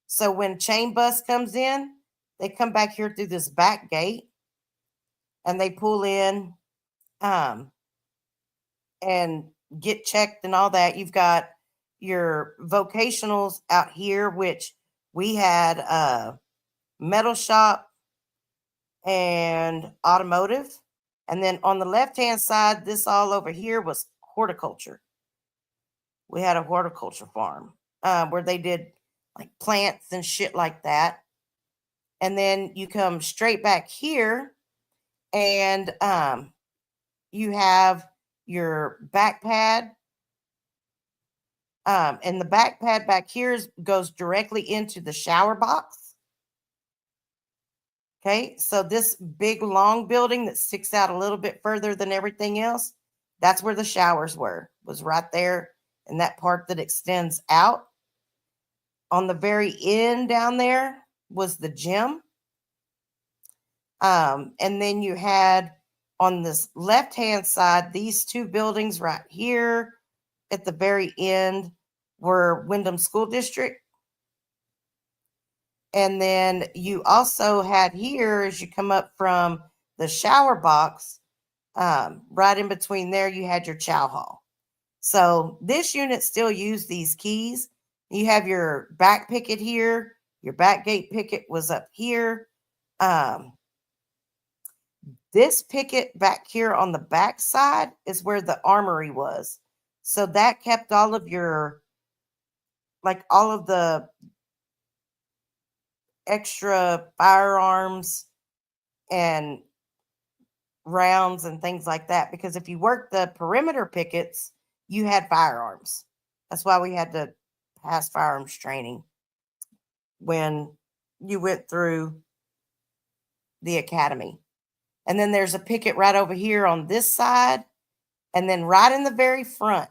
So when chain bus comes in, they come back here through this back gate and they pull in and get checked and all that. You've got your vocationals out here, which we had a metal shop and automotive. And then on the left-hand side, this all over here was horticulture. We had a horticulture farm where they did like plants and shit like that. And then you come straight back here and you have your back pad. And the back pad back here goes directly into the shower box. Okay, so this big long building that sticks out a little bit further than everything else, that's where the showers was right there in that part that extends out. On the very end down there was the gym. And then you had on this left-hand side, these 2 buildings right here at the very end were Wyndham School District. And then you also had here, as you come up from the shower box, right in between there, you had your chow hall. So this unit still used these keys. You have your back picket here. Your back gate picket was up here. This picket back here on the back side is where the armory was. So that kept all of your, like all of the extra firearms and rounds and things like that. Because if you worked the perimeter pickets, you had firearms. That's why we had to pass firearms training when you went through the academy. And then there's a picket right over here on this side. And then right in the very front,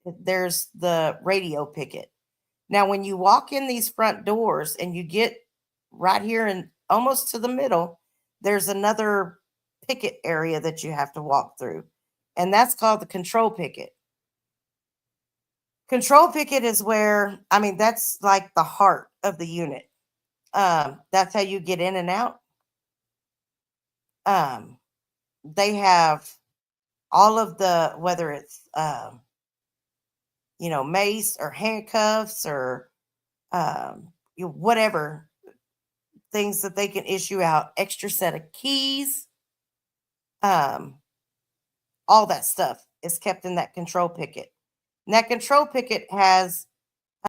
there's the radio picket. Now, when you walk in these front doors and you get right here and almost to the middle, there's another picket area that you have to walk through. And that's called the control picket. Control picket is where, I mean, that's like the heart of the unit. That's how you get in and out. They have all of the, whether it's, mace or handcuffs or whatever things that they can issue out, extra set of keys, all that stuff is kept in that control picket. And that control picket has,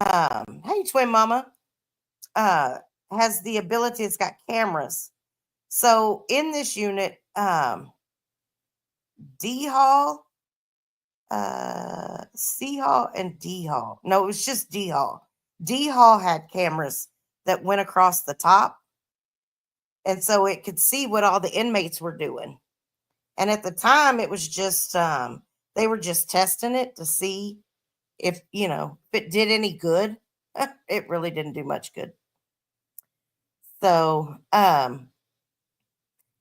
hey, twin mama, has the ability, it's got cameras. So in this unit, D Hall, C Hall, and D Hall. No, it was just D Hall. D Hall had cameras that went across the top. And so it could see what all the inmates were doing. And at the time, it was just, they were just testing it to see if it did any good. It really didn't do much good. So,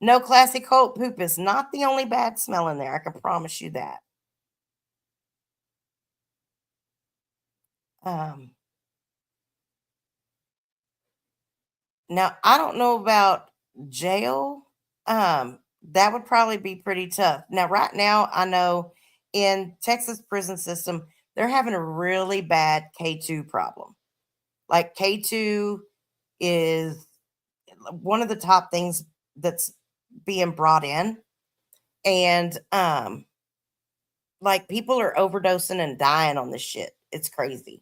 no, classy coat poop is not the only bad smell in there. I can promise you that. Um, Now I don't know about jail. That would probably be pretty tough. Now, right now, I know in Texas prison system, they're having a really bad K2 problem. Like K2 is one of the top things that's being brought in. And like people are overdosing and dying on this shit. It's crazy.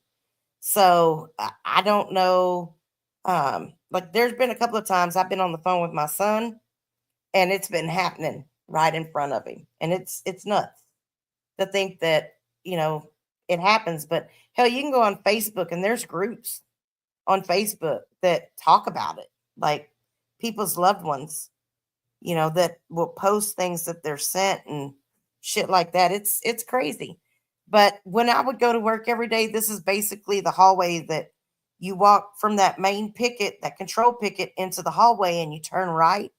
So I don't know. Like there's been a couple of times I've been on the phone with my son and it's been happening right in front of him. And it's nuts to think that, it happens. But hell, you can go on Facebook and there's groups on Facebook that talk about it. Like people's loved ones, that will post things that they're sent and shit like that. It's crazy. But when I would go to work every day, this is basically the hallway that you walk from that main picket, that control picket into the hallway and you turn right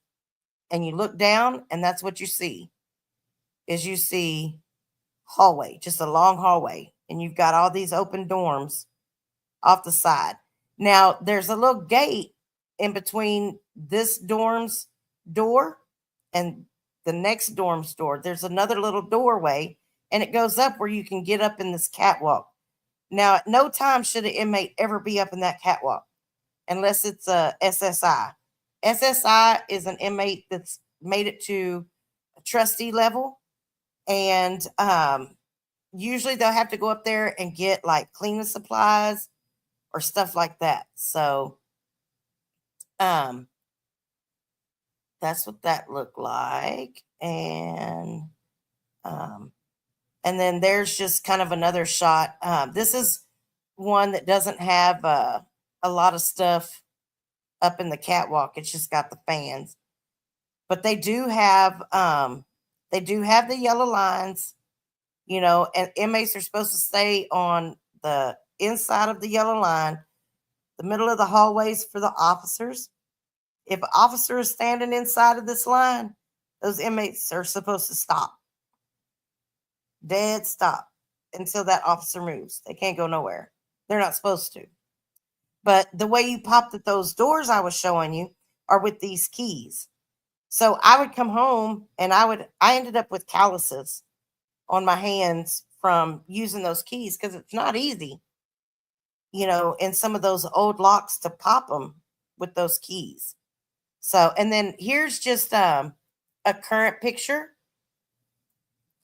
and you look down and that's what you see. Is you see hallway, just a long hallway and you've got all these open dorms off the side. Now, there's a little gate in between this dorm's door and the next dorm's door. There's another little doorway, and it goes up where you can get up in this catwalk. Now, at no time should an inmate ever be up in that catwalk unless it's a SSI. SSI is an inmate that's made it to a trustee level, and usually they'll have to go up there and get like cleaning supplies or stuff like that. So um that's what that looked like. Um and then there's just kind of another shot. This is one that doesn't have a lot of stuff up in the catwalk. It's just got the fans. But they do have the yellow lines, and inmates are supposed to stay on the inside of the yellow line. The middle of the hallways for the officers. If an officer is standing inside of this line, those inmates are supposed to stop. Dead stop until that officer moves. They can't go nowhere. They're not supposed to. But the way you popped at those doors I was showing you are with these keys. So I would come home and I ended up with calluses on my hands from using those keys because it's not easy, in some of those old locks to pop them with those keys. So, and then here's just a current picture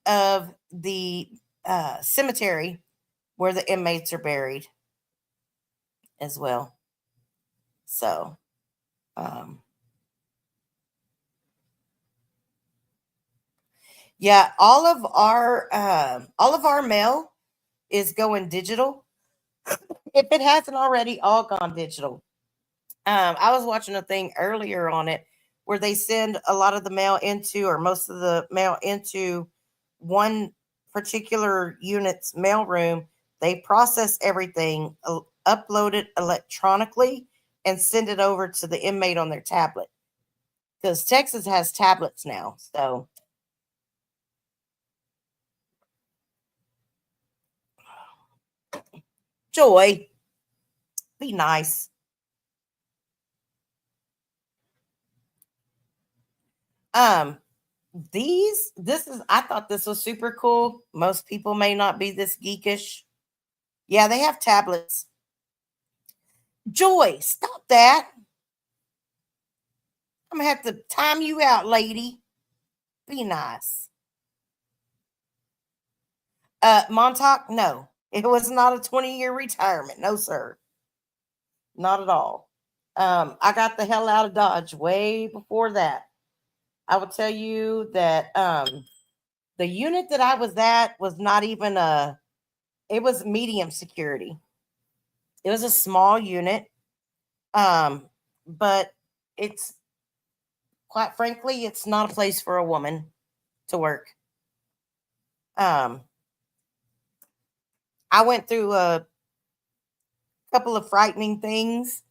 of the cemetery where the inmates are buried as well. So, um, yeah, all of our mail is going digital. If it hasn't already all gone digital. I was watching a thing earlier on it where they send a lot of the mail into, or most of the mail into one particular unit's mail room. They process everything, upload it electronically, and send it over to the inmate on their tablet. Because Texas has tablets now. So, Joy, be nice. Um, I thought this was super cool. Most people may not be this geekish. Yeah, they have tablets. Joy, stop that. I'm gonna have to time you out, lady. Be nice. Montauk, no. It was not a 20-year retirement. No, sir. Not at all. I got the hell out of Dodge way before that. I will tell you that the unit that I was at was not even it was medium security. It was a small unit. Um, but it's quite frankly, it's not a place for a woman to work. Um, I went through a couple of frightening things,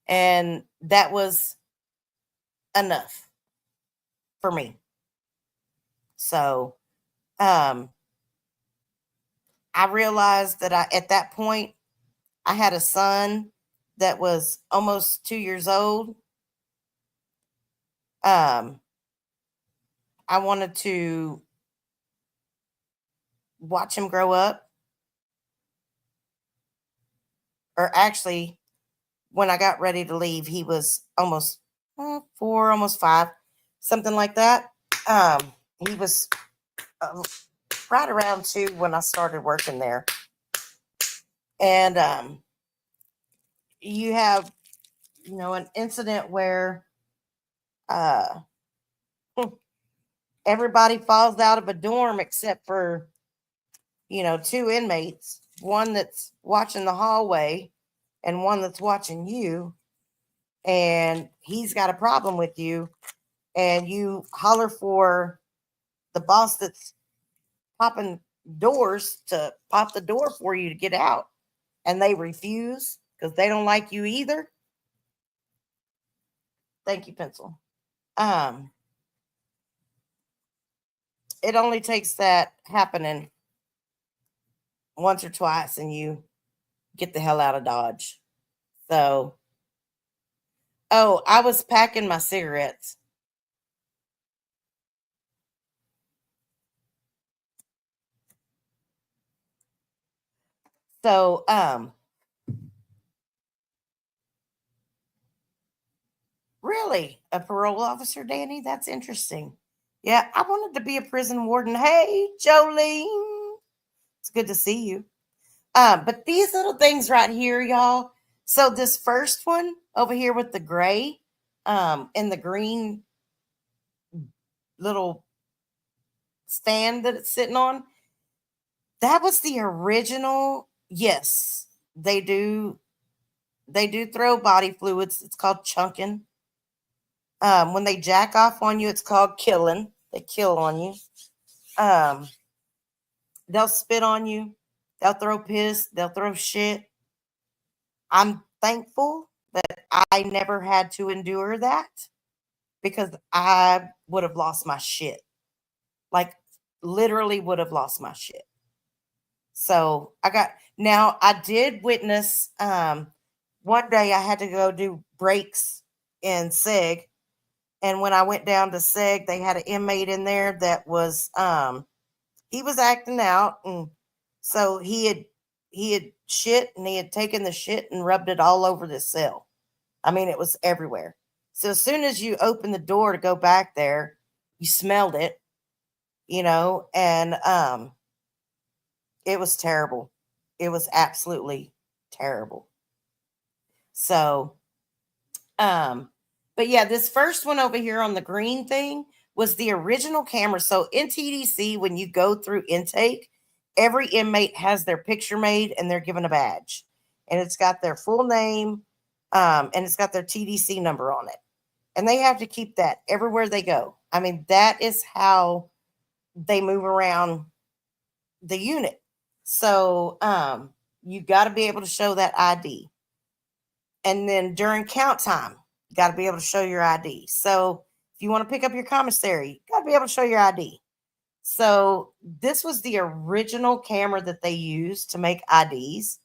and that was enough for me. So, um, I realized that at that point, I had a son that was almost 2 years old. I wanted to watch him grow up. Or actually, when I got ready to leave, he was almost 4, almost 5, something like that. He was uh, right around 2 when I started working there. And you have, an incident where uh, everybody falls out of a dorm except for, 2 inmates, one that's watching the hallway and one that's watching you. And he's got a problem with you. And you holler for the boss that's popping doors to pop the door for you to get out. And they refuse because they don't like you either. Thank you, pencil. Um, it only takes that happening once or twice and you get the hell out of Dodge. So, oh, I was packing my cigarettes. So, really, a parole officer, Danny? That's interesting. Yeah, I wanted to be a prison warden. Hey, Jolene. It's good to see you. But these little things right here, y'all. So this first one over here with the gray, and the green little stand that it's sitting on, that was the original. Yes, they do throw body fluids. It's called chunking. When they jack off on you, it's called killing. They kill on you. Um, they'll spit on you. They'll throw piss. They'll throw shit. I'm thankful that I never had to endure that because I would have lost my shit. Like, literally would have lost my shit. So I did witness, one day I had to go do breaks in SEG. And when I went down to SEG, they had an inmate in there that was, he was acting out. And so he had shit and he had taken the shit and rubbed it all over the cell. I mean, it was everywhere. So as soon as you opened the door to go back there, you smelled it, and it was terrible. It was absolutely terrible. So, but yeah, this first one over here on the green thing was the original camera. So in TDC, when you go through intake, every inmate has their picture made and they're given a badge. And it's got their full name, and it's got their TDC number on it. And they have to keep that everywhere they go. I mean, that is how they move around the unit. So you got to be able to show that ID. And then during count time, you got to be able to show your ID. So if you want to pick up your commissary, you got to be able to show your ID. So this was the original camera that they used to make IDs.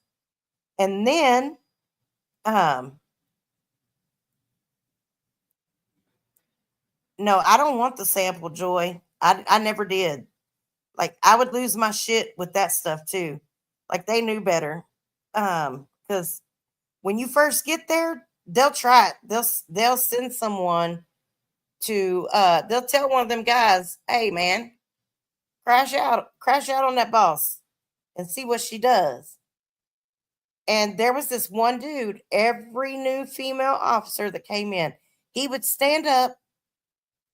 And then no, I don't want the sample, Joy. I never did. Like, I would lose my shit with that stuff too. Like, they knew better. Because when you first get there, they'll try it. They'll send someone to they'll tell one of them guys, hey man, crash out on that boss and see what she does. And there was this one dude, every new female officer that came in, he would stand up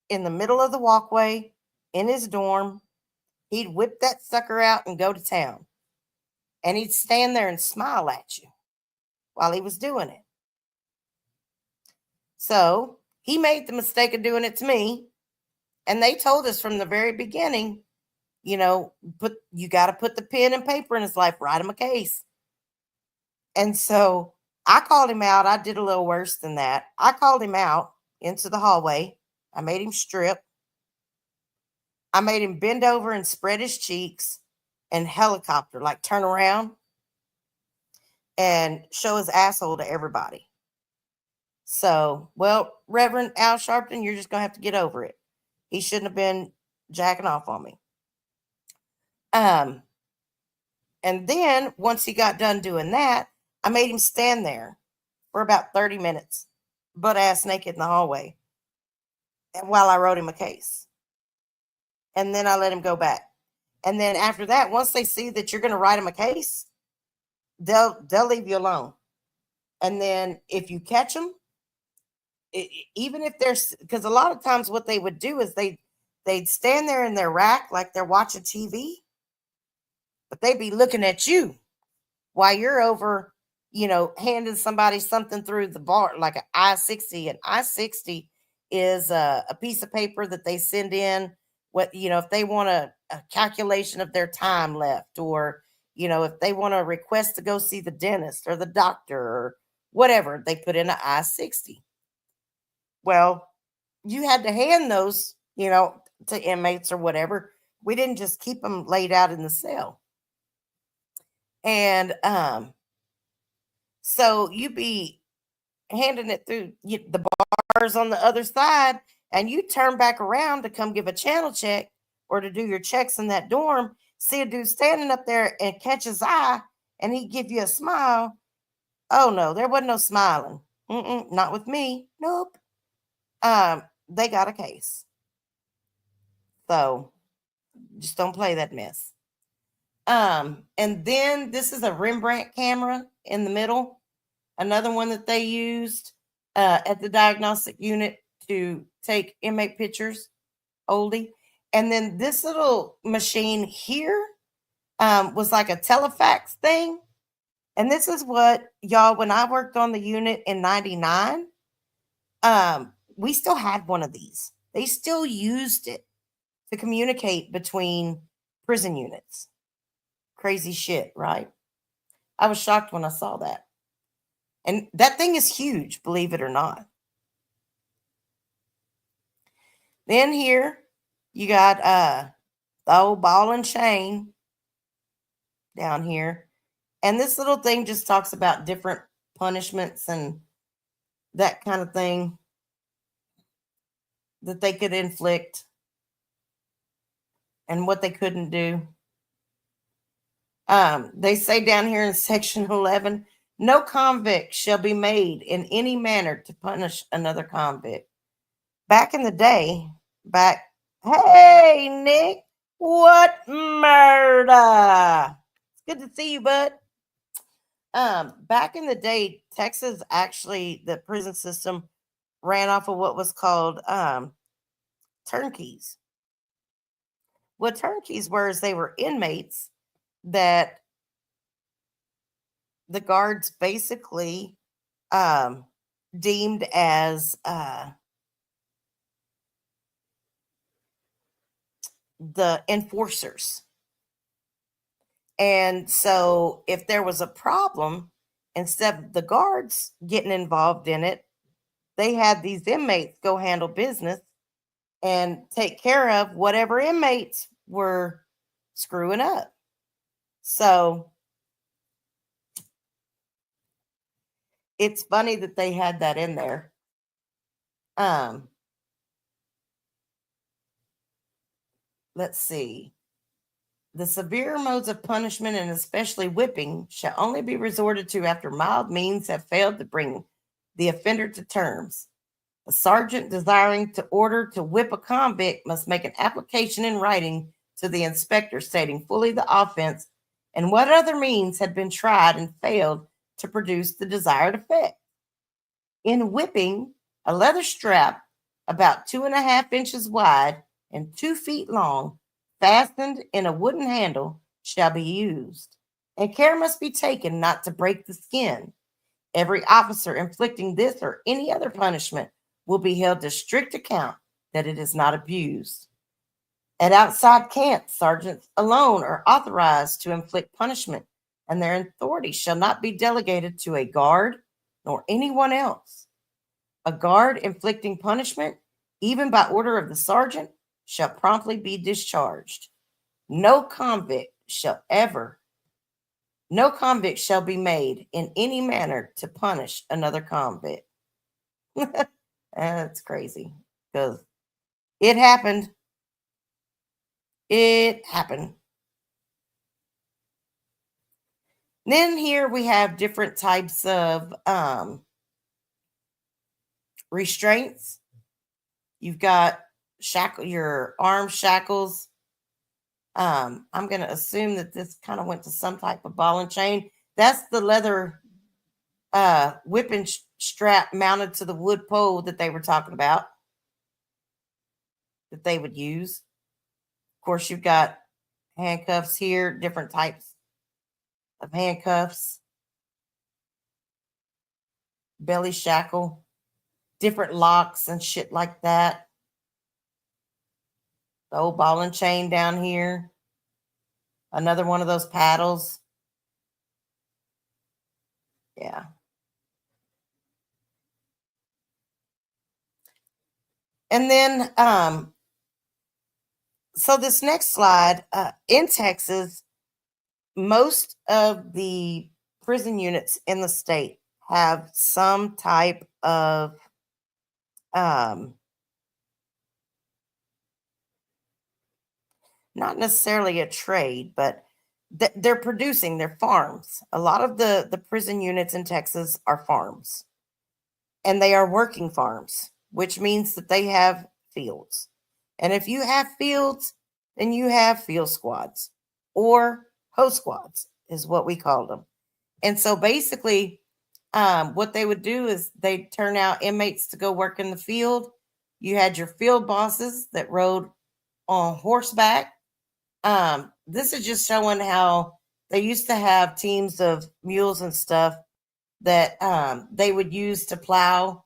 in the middle of the walkway in his dorm. He'd whip that sucker out and go to town. And he'd stand there and smile at you while he was doing it. So he made the mistake of doing it to me. And they told us from the very beginning, you got to put the pen and paper in his life, write him a case. And so I called him out. I did a little worse than that. I called him out into the hallway. I made him strip. I made him bend over and spread his cheeks and helicopter, like turn around. and show his asshole to everybody. So, well, Reverend Al Sharpton, you're just going to have to get over it. He shouldn't have been jacking off on me. And then once he got done doing that, I made him stand there for about 30 minutes, butt ass naked in the hallway, while I wrote him a case. And then I let him go back. And then after that, once they see that you're going to write them a case, they'll leave you alone. And then if you catch them, even if there's, because a lot of times what they would do is they'd stand there in their rack like they're watching TV, but they'd be looking at you while you're over, handing somebody something through the bar, like an I-60. An I-60 is a piece of paper that they send in. If they want a calculation of their time left, or, if they want to request to go see the dentist or the doctor or whatever, they put in an I-60. Well, you had to hand those, to inmates or whatever. We didn't just keep them laid out in the cell. And so you be handing it through the bars on the other side, and you turn back around to come give a channel check or to do your checks in that dorm, see a dude standing up there and catch his eye, and he give you a smile. Oh, no, there wasn't no smiling. Not with me. Nope. They got a case. So just don't play that mess. And then this is a Rembrandt camera in the middle. Another one that they used at the diagnostic unit to take inmate pictures, oldie. And then this little machine here was like a telefax thing. And this is what, y'all, when I worked on the unit in 99, we still had one of these. They still used it to communicate between prison units. Crazy shit, right? I was shocked when I saw that. And that thing is huge, believe it or not. Then here, you got the old ball and chain down here. And this little thing just talks about different punishments and that kind of thing that they could inflict and what they couldn't do. They say down here in section 11, no convict shall be made in any manner to punish another convict. Back in the day, hey, Nick, what murder? It's good to see you, bud. Back in the day, Texas, actually, the prison system ran off of what was called turnkeys. What turnkeys were is they were inmates that the guards basically deemed as the enforcers. And so if there was a problem, instead of the guards getting involved in it, they had these inmates go handle business and take care of whatever inmates were screwing up. So it's funny that they had that in there. Let's see. The severe modes of punishment, and especially whipping, shall only be resorted to after mild means have failed to bring the offender to terms. A sergeant desiring to order to whip a convict must make an application in writing to the inspector stating fully the offense and what other means had been tried and failed to produce the desired effect. In whipping, a leather strap about 2.5 inches wide and 2 feet long, fastened in a wooden handle, shall be used, and care must be taken not to break the skin. Every officer inflicting this or any other punishment will be held to strict account that it is not abused. At outside camp, sergeants alone are authorized to inflict punishment, and their authority shall not be delegated to a guard nor anyone else. A guard inflicting punishment, even by order of the sergeant, shall promptly be discharged. No convict shall ever No convict shall be made in any manner to punish another convict. That's crazy because it happened. It happened. Then here we have different types of restraints. You've got your arm shackles. I'm going to assume that this kind of went to some type of ball and chain. That's the leather whipping strap mounted to the wood pole that they were talking about that they would use. Of course, you've got handcuffs here, different types of handcuffs, belly shackle, different locks and shit like that. The old ball and chain down here. Another one of those paddles. Yeah. And then, so this next slide, in Texas, most of the prison units in the state have some type of not necessarily a trade, but they're producing their farms. A lot of the prison units in Texas are farms, and they are working farms, which means that they have fields. And if you have fields, then you have field squads or host squads, is what we call them. And so basically, what they would do is they'd turn out inmates to go work in the field. You had your field bosses that rode on horseback. This is just showing how they used to have teams of mules and stuff that they would use to plow.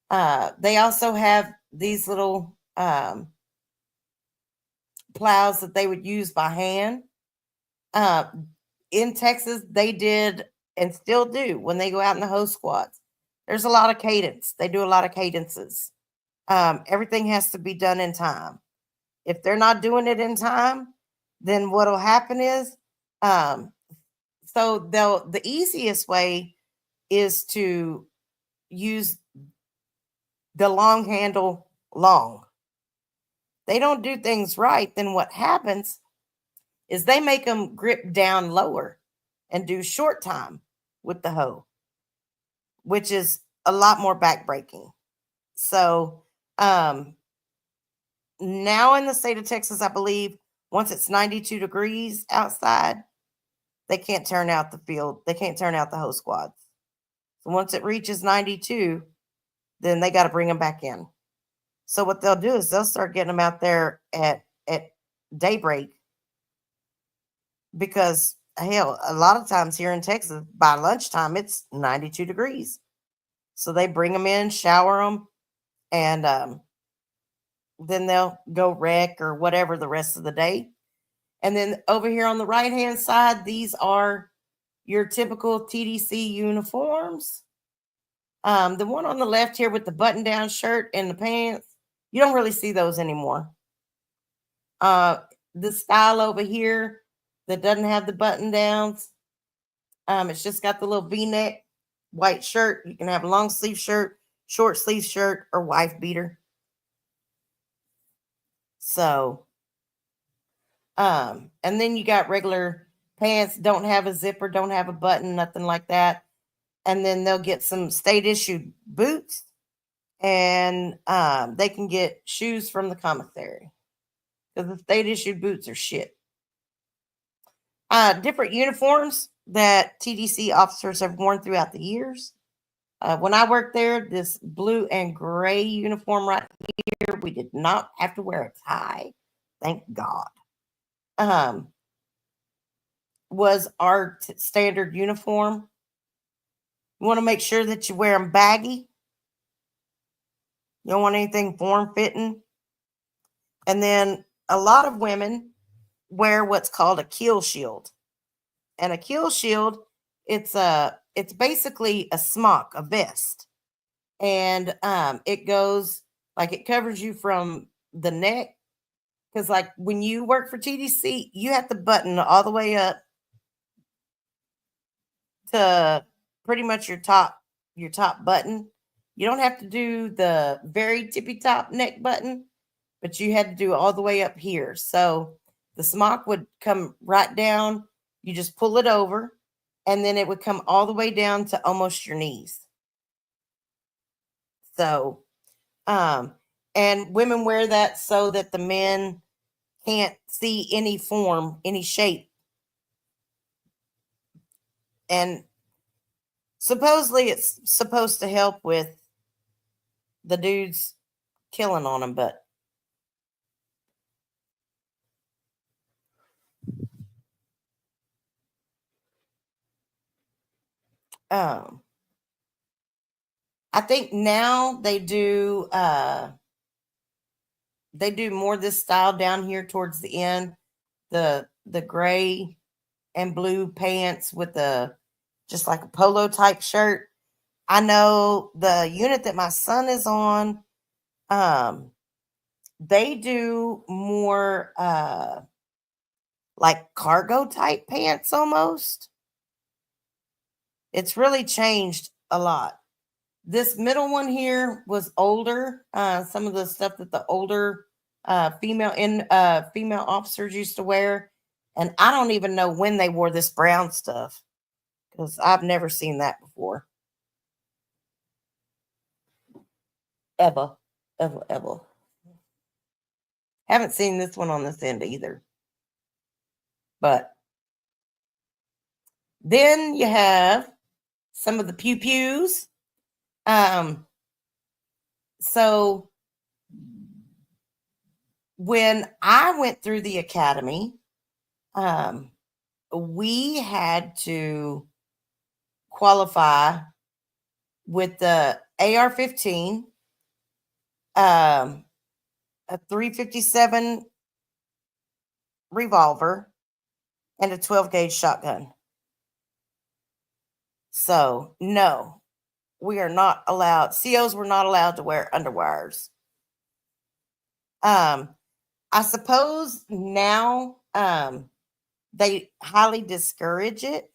They also have these little plows that they would use by hand. In Texas, they did and still do when they go out in the host squads. There's a lot of cadence. They do a lot of cadences. Everything has to be done in time. If they're not doing it in time, then what'll happen is, so the easiest way is to use the long handle long. They don't do things right, then what happens is they make them grip down lower and do short time with the hoe, which is a lot more backbreaking. So now in the state of Texas, I believe once it's 92 degrees outside, they can't turn out the field. They can't turn out the hoe squads. So once it reaches 92, then they got to bring them back in. So what they'll do is they'll start getting them out there at daybreak, because hell, a lot of times here in Texas by lunchtime it's 92 degrees. So they bring them in, shower them, and then they'll go wreck or whatever the rest of the day. And then over here on the right hand side, these are your typical TDC uniforms. The one on the left here with the button down shirt and the pants, you don't really see those anymore. The style over here that doesn't have the button downs, it's just got the little V-neck white shirt. You can have a long sleeve shirt, short sleeve shirt, or wife beater. So, and then you got regular pants, don't have a zipper, don't have a button, nothing like that. And then they'll get some state issued boots, and they can get shoes from the commissary because the state issued boots are shit. Different uniforms that TDC officers have worn throughout the years. When I worked there, this blue and gray uniform right here, we did not have to wear a tie. Thank God. Was our standard uniform. You want to make sure that you wear them baggy. You don't want anything form fitting. And then a lot of women wear what's called a kill shield. And a kill shield, it's basically a smock, a vest. And it goes like, it covers you from the neck. Because like when you work for TDC, you have to button all the way up to pretty much your top button. You don't have to do the very tippy top neck button, but you had to do all the way up here. So the smock would come right down. You just pull it over, and then it would come all the way down to almost your knees. So, um, and women wear that so that the men can't see any form, any shape. And supposedly it's supposed to help with the dudes killing on them, but um I think now they do more this style down here towards the end, the gray and blue pants with the just like a polo type shirt. I know the unit that my son is on, um, they do more like cargo type pants almost. It's really changed a lot. This middle one here was older. Some of the stuff that the older female officers used to wear, and I don't even know when they wore this brown stuff because I've never seen that before, ever, ever, ever. Haven't seen this one on this end either. But then you have some of the pew pews. Um, so when I went through the academy, um, we had to qualify with the AR-15, a 357 revolver, and a 12 gauge shotgun. So, no, we are not allowed, COs were not allowed to wear underwires. I suppose now they highly discourage it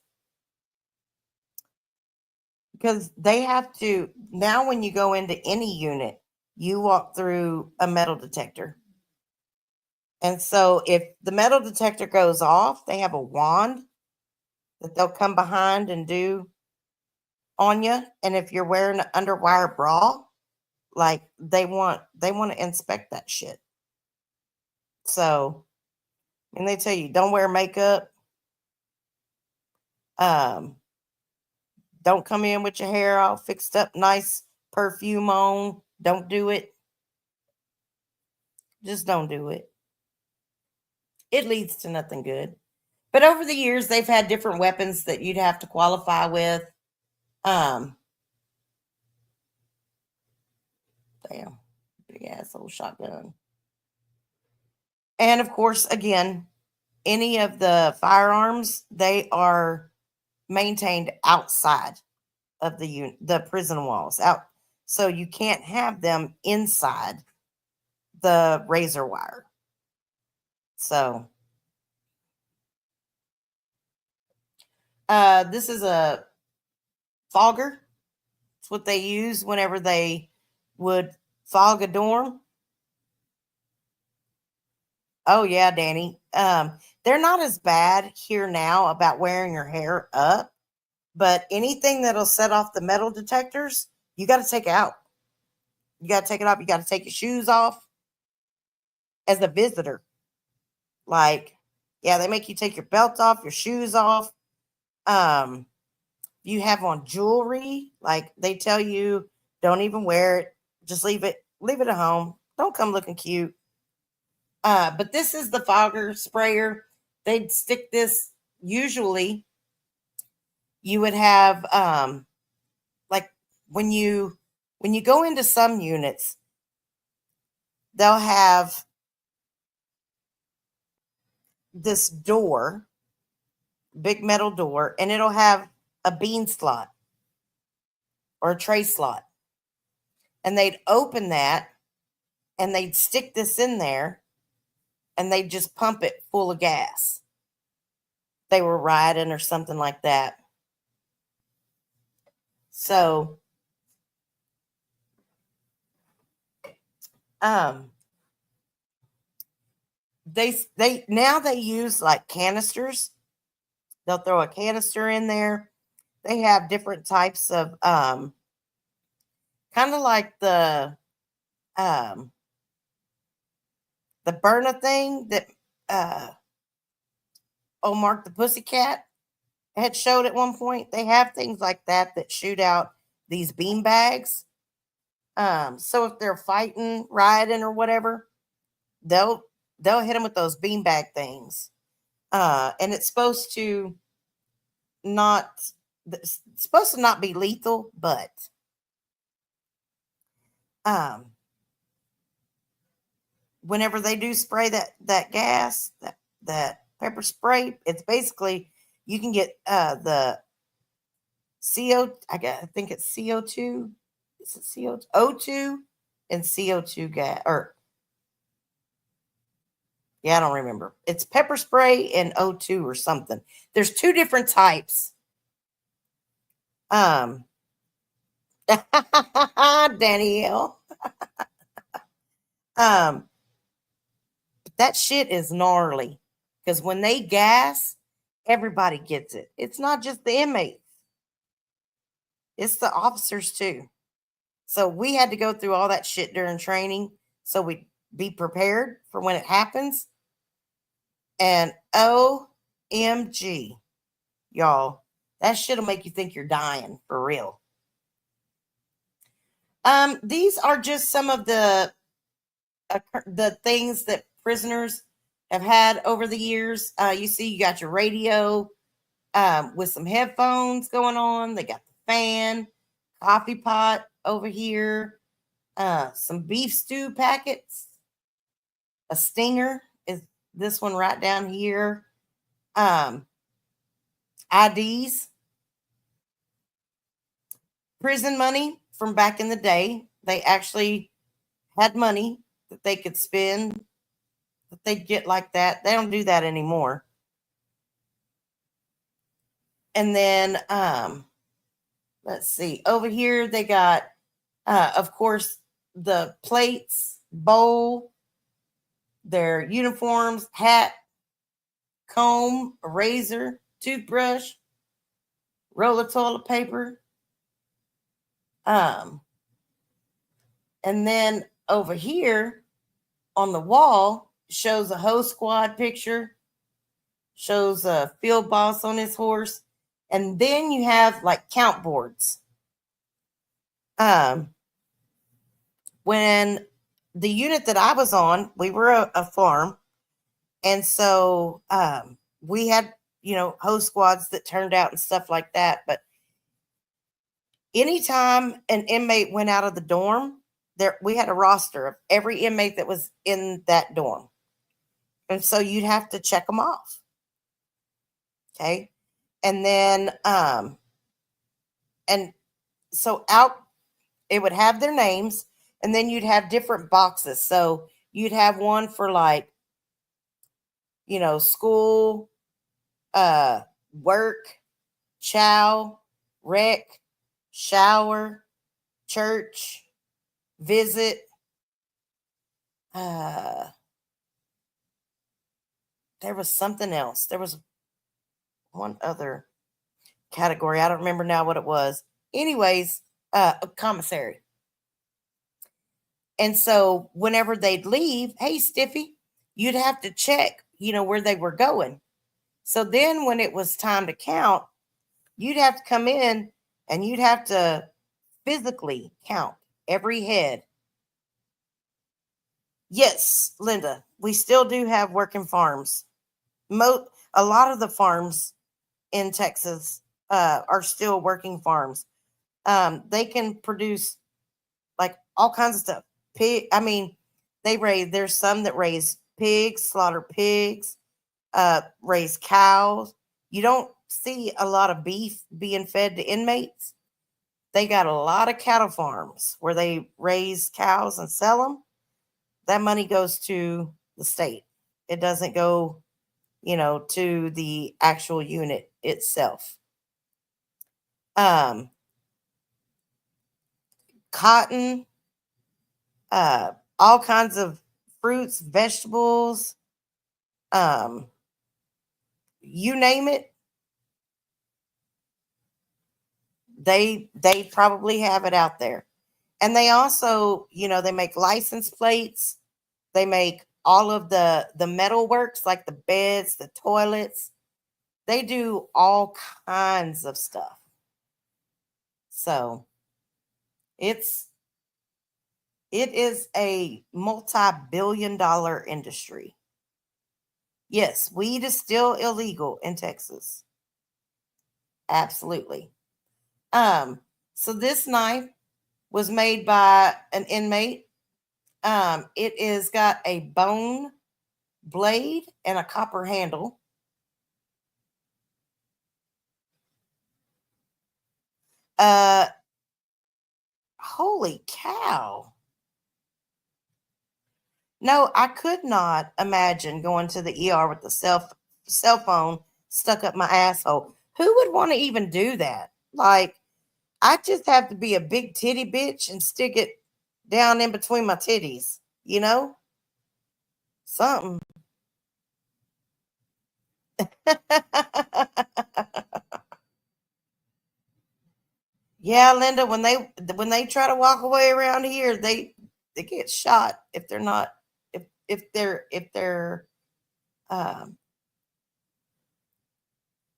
because they have to, now when you go into any unit, you walk through a metal detector. And so if the metal detector goes off, they have a wand that they'll come behind and do on you. And if you're wearing an underwire bra, like they want to inspect that shit. So, and they tell you don't wear makeup. Um, don't come in with your hair all fixed up, nice perfume on. Don't do it. Just don't do it. It leads to nothing good. But over the years, they've had different weapons that you'd have to qualify with. Um, damn, big asshole shotgun. And of course, again, any of the firearms, they are maintained outside of the prison walls. Out, so you can't have them inside the razor wire. So, this is a fogger. It's what they use whenever they would fog a dorm. Oh yeah, Danny. They're not as bad here now about wearing your hair up, but anything that'll set off the metal detectors, you got to take out. You got to take it off. You got to take your shoes off as a visitor. Like, yeah, they make you take your belt off, your shoes off. Um, you have on jewelry, like they tell you, don't even wear it. Just leave it at home. Don't come looking cute. But this is the fogger sprayer. They'd stick this, usually you would have like when you go into some units, they'll have this door, big metal door, and it'll have a bean slot or a tray slot. And they'd open that and they'd stick this in there and they'd just pump it full of gas. They were riding or something like that. So, um, they now they use like canisters. They'll throw a canister in there. They have different types of kind of like um the burner thing that uh oh Mark the Pussycat had showed at one point. They have things like that that shoot out these bean bags. So if they're fighting, rioting, or whatever, they'll they'll hit them with those beanbag things. And it's not supposed to not be lethal, but um, whenever they do spray that gas, that pepper spray, it's basically you can get the CO. I think it's CO2. Is it CO O2 and CO2 gas or yeah, I don't remember. It's pepper spray and O2 or something. There's two different types. Um, Danielle. Um, that shit is gnarly because when they gas, everybody gets it. It's not just the inmates; it's the officers too. So we had to go through all that shit during training, so we be prepared for when it happens. And OMG, y'all, that shit'll make you think you're dying for real. These are just some of the things that prisoners have had over the years. You see, you got your radio with some headphones going on. They got the fan, coffee pot over here, some beef stew packets, a stinger is this one right down here. IDs, prison money from back in the day. They actually had money that they could spend that they'd get like that. They don't do that anymore. And then let's see, over here they got of course the plates, bowl, their uniforms, hat, comb, a razor, toothbrush, roll of toilet paper. Um, and then over here on the wall shows a host squad picture, shows a field boss on his horse, and then you have like count boards. Um, when the unit that I was on, we were a farm, and so we had host squads that turned out and stuff like that. But anytime an inmate went out of the dorm, there we had a roster of every inmate that was in that dorm, and so you'd have to check them off. Okay, and then and so out it would have their names, and then you'd have different boxes. So you'd have one for like school, work, chow, rec, shower, church, visit. There was something else. There was one other category. I don't remember now what it was. Anyways, a commissary. And so whenever they'd leave, hey, Stiffy, you'd have to check, where they were going. So then when it was time to count, you'd have to come in and you'd have to physically count every head. Yes, Linda, we still do have working farms. A lot of the farms in Texas are still working farms. They can produce like all kinds of stuff. There's some that raise pigs, slaughter pigs, raise cows. You don't see a lot of beef being fed to inmates. They got a lot of cattle farms where they raise cows and sell them. That money goes to the state. It doesn't go, to the actual unit itself. Um, cotton, uh, all kinds of fruits, vegetables, um, you name it. They probably have it out there. And they also, they make license plates. They make all of the metal works like the beds, the toilets. They do all kinds of stuff. So it's it is a multi-billion-dollar industry. Yes, weed is still illegal in Texas. Absolutely. So this knife was made by an inmate. It is got a bone blade and a copper handle. Uh, Holy cow. No, I could not imagine going to the ER with the cell phone stuck up my asshole. Who would want to even do that? Like, I just have to be a big titty bitch and stick it down in between my titties, you know? Something. Yeah, Linda, when they try to walk away around here, they get shot if they're not if they're um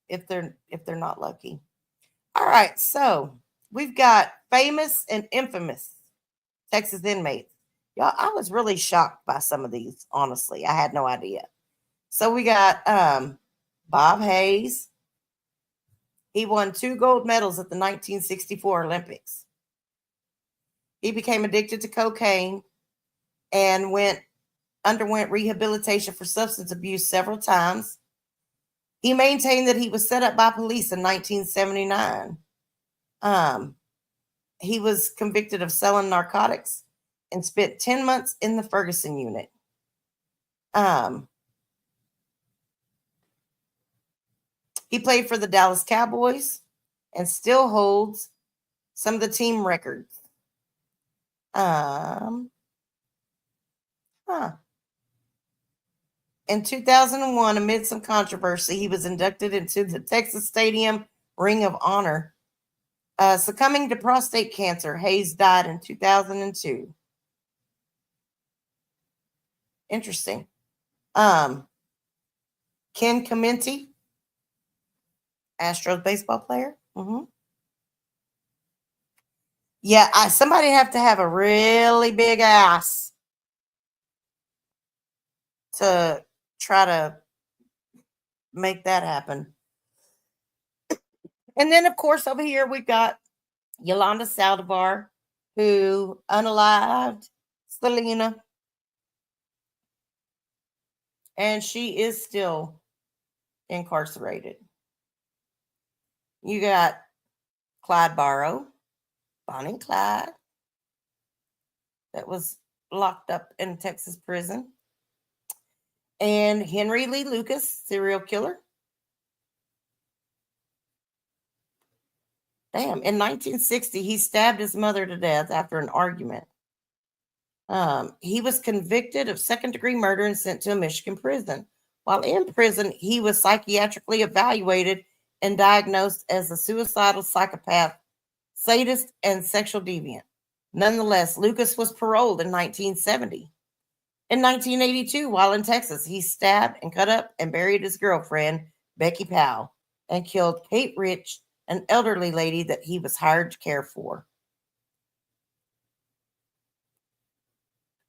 if they're not lucky. All right, so we've got famous and infamous Texas inmates. Y'all, I was really shocked by some of these, honestly. I had no idea. So we got Bob Hayes. He won 2 gold medals at the 1964 Olympics. He became addicted to cocaine and underwent rehabilitation for substance abuse several times. He maintained that he was set up by police in 1979. Um, he was convicted of selling narcotics and spent 10 months in the Ferguson unit. Um, he played for the Dallas Cowboys and still holds some of the team records. Um, huh. In 2001, amid some controversy, he was inducted into the Texas Stadium Ring of Honor. Succumbing to prostate cancer, Hayes died in 2002. Interesting. Ken Clemente, Astros baseball player. Yeah, somebody have to have a really big ass to try to make that happen. And then, of course, over here we've got Yolanda Saldivar, who unalived Selena, and she is still incarcerated. You got Clyde Barrow, Bonnie Clyde, that was locked up in Texas prison, and Henry Lee Lucas, serial killer. Damn, in 1960, he stabbed his mother to death after an argument. He was convicted of second-degree murder and sent to a Michigan prison. While in prison, he was psychiatrically evaluated and diagnosed as a suicidal psychopath, sadist, and sexual deviant. Nonetheless, Lucas was paroled in 1970. In 1982, while in Texas, he stabbed and cut up and buried his girlfriend, Becky Powell, and killed Kate Rich, an elderly lady that he was hired to care for.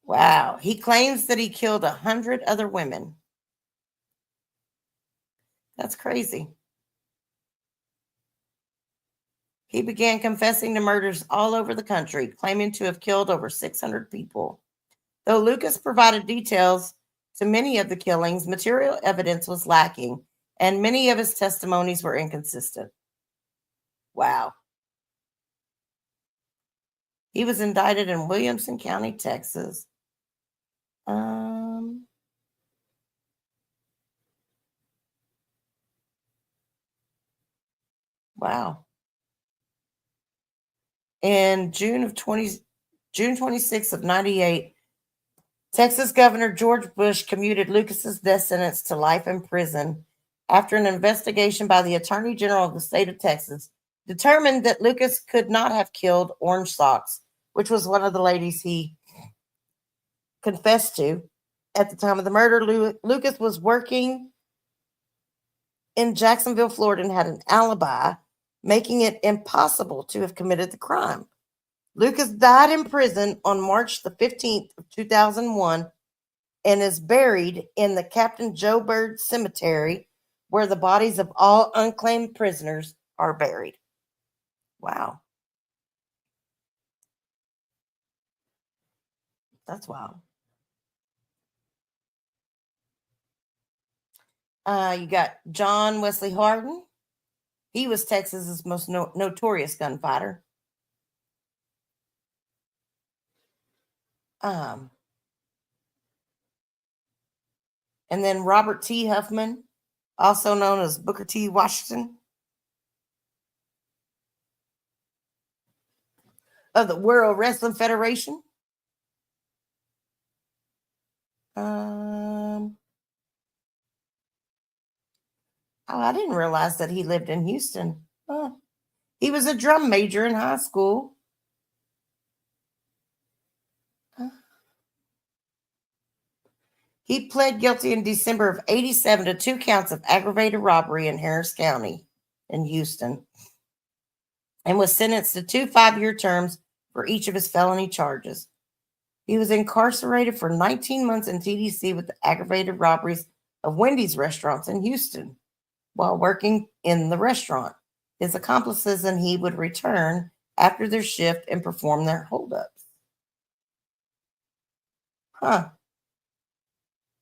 Wow. He claims that he killed 100 other women. That's crazy. He began confessing to murders all over the country, claiming to have killed over 600 people. Though Lucas provided details to many of the killings, material evidence was lacking, and many of his testimonies were inconsistent. Wow. He was indicted in Williamson County, Texas. Wow. In June 26th of 98, Texas Governor George Bush commuted Lucas's death sentence to life in prison after an investigation by the Attorney General of the state of Texas determined that Lucas could not have killed Orange Socks, which was one of the ladies he confessed to. At the time of the murder, Lucas was working in Jacksonville, Florida, and had an alibi, making it impossible to have committed the crime. Lucas died in prison on March the 15th of 2001 and is buried in the Captain Joe Bird Cemetery, where the bodies of all unclaimed prisoners are buried. Wow. That's wild. You got John Wesley Hardin. He was Texas's most notorious gunfighter. And then Robert T. Huffman, also known as Booker T. Washington, of the World Wrestling Federation. I didn't realize that he lived in Houston. He was a drum major in high school. He pled guilty in December of 87 to 2 counts of aggravated robbery in Harris County in Houston and was sentenced to 2 5-year terms for each of his felony charges. He was incarcerated for 19 months in TDC with the aggravated robberies of Wendy's restaurants in Houston while working in the restaurant. His accomplices and he would return after their shift and perform their holdups.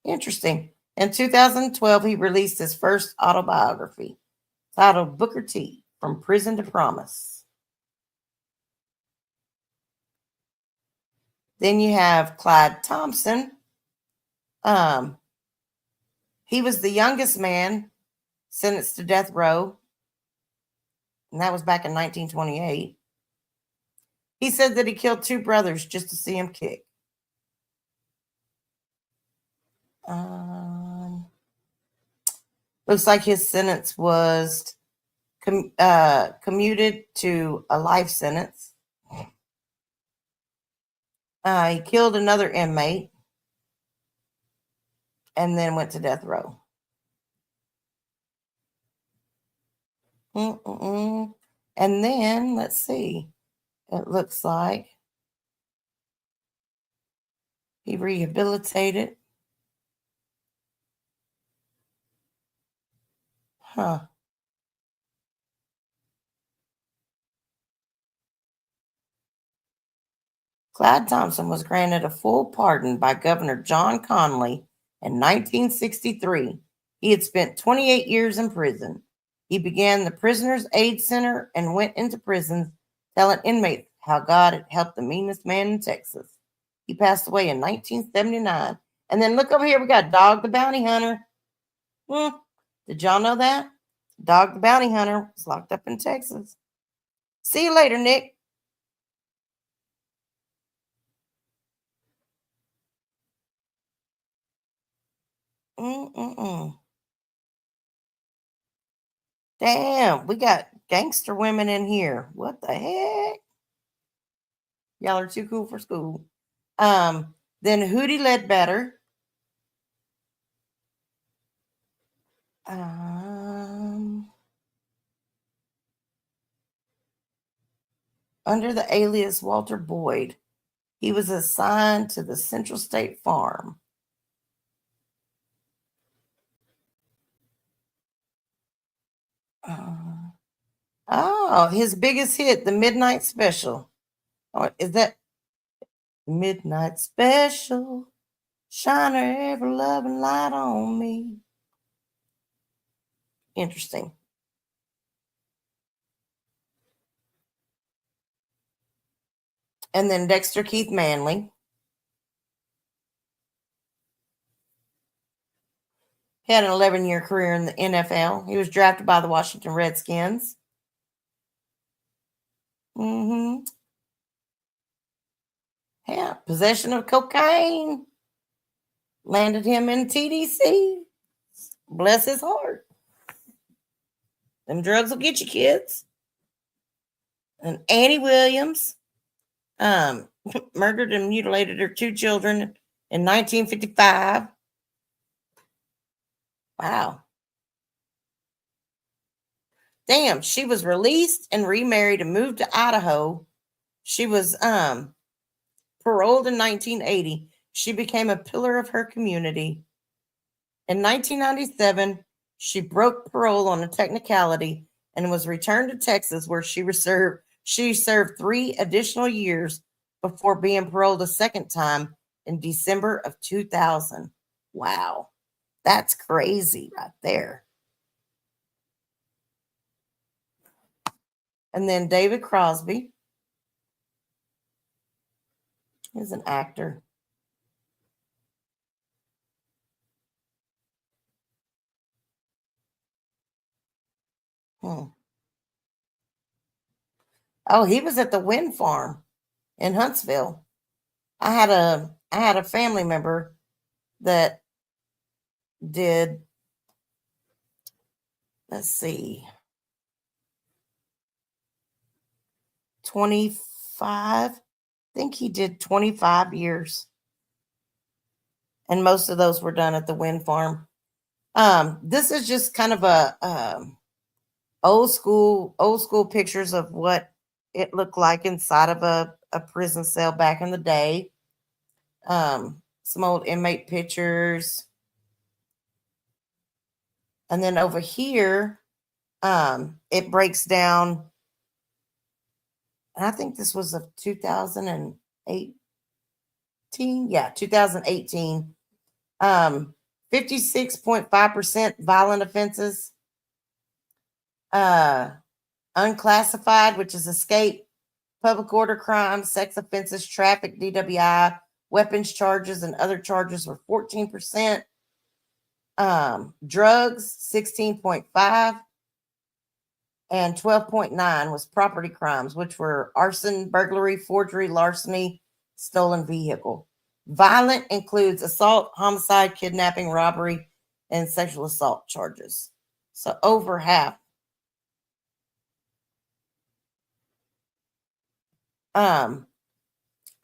Interesting. In 2012, he released his first autobiography titled Booker T, From Prison to Promise. Then you have Clyde Thompson. He was the youngest man sentenced to death row, and that was back in 1928. He said that he killed 2 brothers just to see him kick. Looks like his sentence was commuted to a life sentence. He killed another inmate and then went to death row. And then, let's see, it looks like he rehabilitated. Clyde Thompson was granted a full pardon by Governor John Conley in 1963. He had spent 28 years in prison. He began the Prisoners Aid Center and went into prisons telling inmates how God had helped the meanest man in Texas. He passed away in 1979. And then look over here, we got Dog the Bounty Hunter. Did y'all know that? Dog the Bounty Hunter was locked up in Texas. See you later, Nick. Damn, we got gangster women in here. What the heck? Y'all are too cool for school. Then Hootie Ledbetter. Under the alias Walter Boyd, he was assigned to the Central State Farm. His biggest hit, the Midnight Special. Is that Midnight Special? Shine every loving light on me. Interesting. And then Dexter Keith Manley. He had an 11-year career in the NFL. He was drafted by the Washington Redskins. Yeah, possession of cocaine landed him in TDC. Bless his heart. Them drugs will get you, kids. And Annie Williams murdered and mutilated her 2 children in 1955. Wow. Damn, she was released and remarried and moved to Idaho. She was paroled in 1980. She became a pillar of her community. In 1997, she broke parole on a technicality and was returned to Texas, where she served 3 additional years before being paroled a second time in December of 2000. Wow. That's crazy right there. And then David Crosby is an actor. Oh, he was at the wind farm in Huntsville. I had a family member that did, let's see, 25. I think he did 25 years. And most of those were done at the wind farm. This is just kind of a old school pictures of what it looked like inside of a prison cell back in the day. Some old inmate pictures. And then over here, it breaks down. And I think this was of 2018. Yeah, 2018. 56.5% violent offenses. Unclassified, which is escape, public order crimes, sex offenses, traffic, DWI, weapons charges, and other charges were 14%. Drugs, 16.5. And 12.9 was property crimes, which were arson, burglary, forgery, larceny, stolen vehicle. Violent includes assault, homicide, kidnapping, robbery, and sexual assault charges. So over half.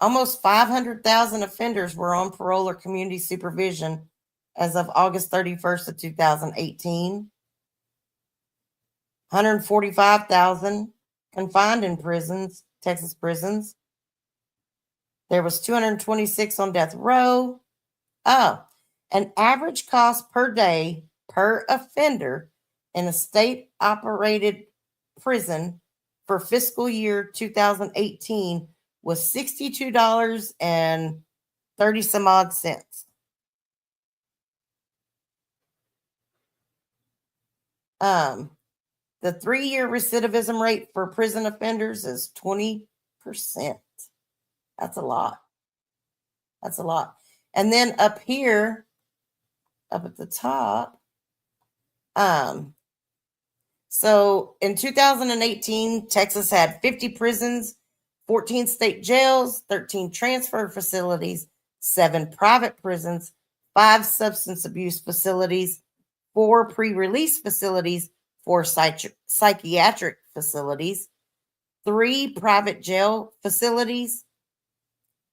Almost 500,000 offenders were on parole or community supervision as of August 31st of 2018. 145,000 confined in prisons, Texas prisons. There was 226 on death row. Oh, an average cost per day per offender in a state-operated prison for fiscal year 2018 was $62 and 30 some odd cents. The 3-year recidivism rate for prison offenders is 20%. That's a lot. That's a lot. And then up here, up at the top, so in 2018, Texas had 50 prisons, 14 state jails, 13 transfer facilities, 7 private prisons, 5 substance abuse facilities, 4 pre-release facilities, 4 psychiatric facilities, 3 private jail facilities,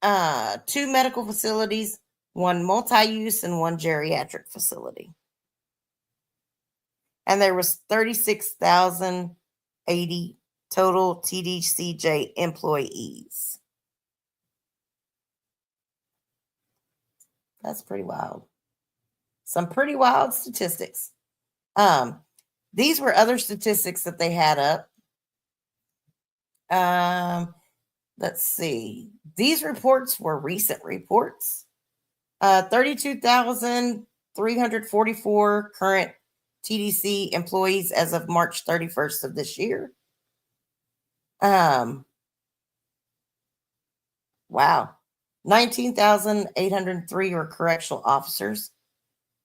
2 medical facilities, 1 multi-use, and 1 geriatric facility. And there was 36,080 total TDCJ employees. That's pretty wild. Some pretty wild statistics. These were other statistics that they had up. Let's see. These reports were recent reports. 32,344 current TDC employees as of March 31st of this year. Wow. 19,803 were correctional officers.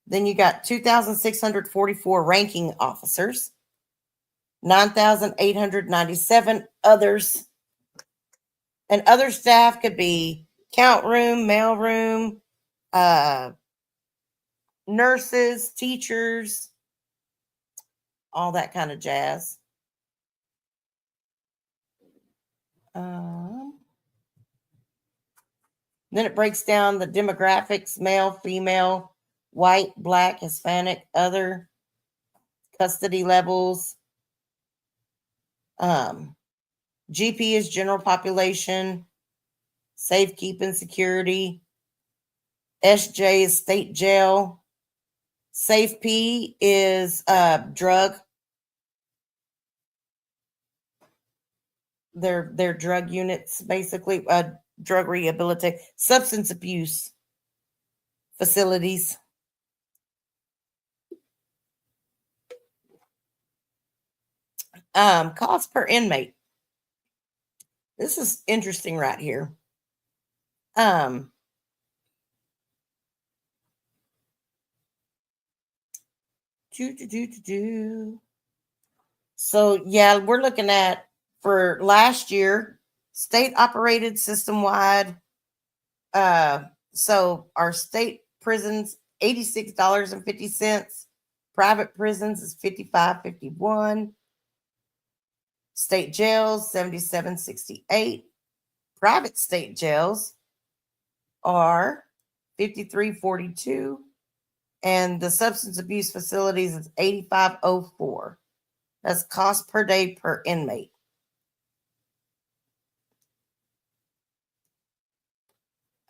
Then you got 2,644 ranking officers, 9,897 others. And other staff could be count room, mail room, nurses, teachers, all that kind of jazz. Then it breaks down the demographics: male, female, white, black, Hispanic, other, custody levels. GP is general population, safekeeping, security. SJ is state jail. Safe P is drug. They're drug units, basically. Drug rehabilitation, substance abuse facilities. Cost per inmate. This is interesting right here. So yeah, we're looking at, for last year, state operated system wide. So our state prisons, $86.50. Private prisons is $55.51. State jails, $77.68. Private state jails are $53.42. And the substance abuse facilities is $85.04. That's cost per day per inmate.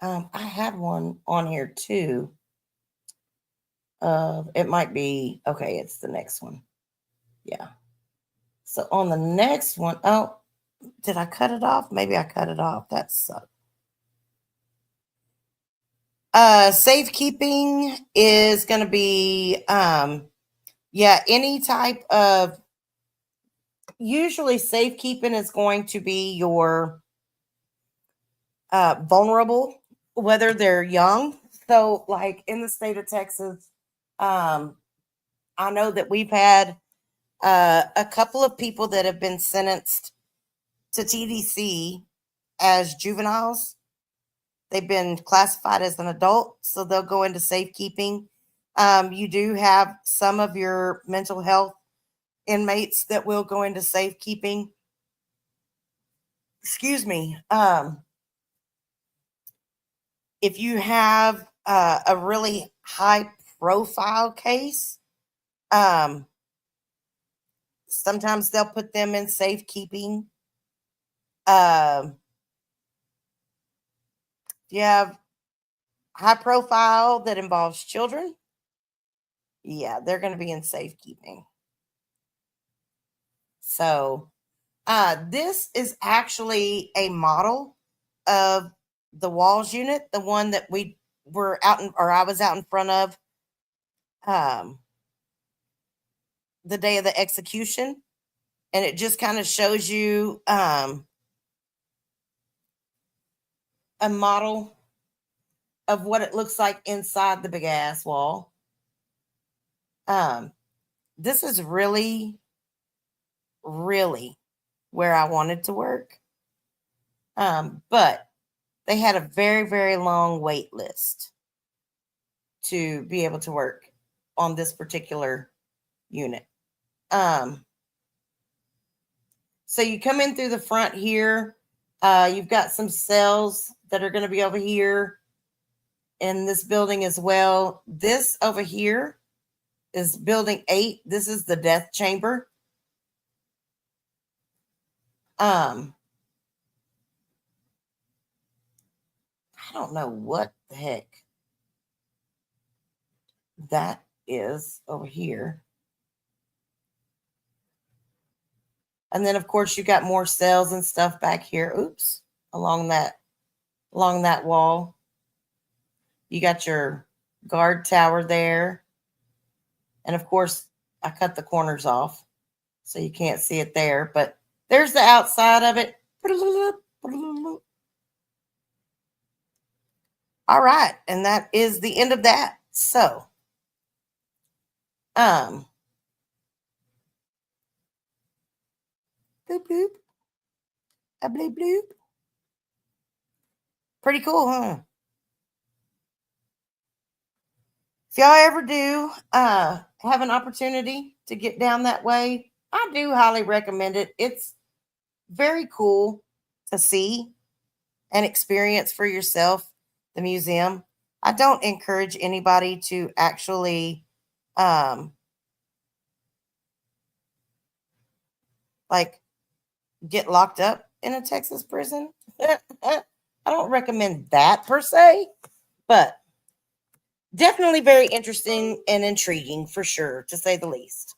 I had one on here too. It might be, okay, it's the next one. Yeah. So on the next one, oh, did I cut it off? Maybe I cut it off. That sucked. Safekeeping is going to be, any type of, usually safekeeping is going to be your vulnerable, whether they're young. So like in the state of Texas, I know that we've had a couple of people that have been sentenced to TDC as juveniles. They've been classified as an adult, so they'll go into safekeeping. You do have some of your mental health inmates that will go into safekeeping. Excuse me. If you have a really high profile case, sometimes they'll put them in safekeeping. If you have high profile that involves children, yeah, they're going to be in safekeeping. So this is actually a model of the Walls unit, the one that we were out in, or I was out in front of the day of the execution. And it just kind of shows you a model of what it looks like inside the big ass wall. This is really, really where I wanted to work. But they had a very, very long wait list to be able to work on this particular unit. So you come in through the front here. You've got some cells that are going to be over here in this building as well. This over here is building 8. This is the death chamber. I don't know what the heck that is over here. And then of course you got more cells and stuff back here. Oops, along that wall. You got your guard tower there. And of course, I cut the corners off so you can't see it there, but there's the outside of it. All right, and that is the end of that. So, bloop bloop, a bloop bloop. Pretty cool, huh? If y'all ever do have an opportunity to get down that way, I do highly recommend it. It's very cool to see and experience for yourself the museum. I don't encourage anybody to actually um like get locked up in a Texas prison. I don't recommend that per se, but definitely very interesting and intriguing for sure, to say the least.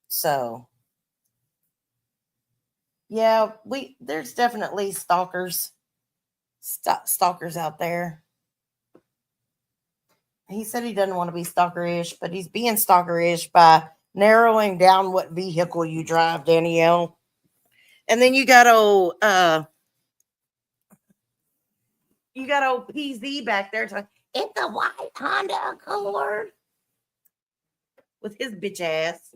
So, yeah, we there's definitely stalkers out there. He said he doesn't want to be stalkerish, but he's being stalkerish by narrowing down what vehicle you drive, Danielle. And then you got old PZ back there talking, it's a white Honda Accord with his bitch ass.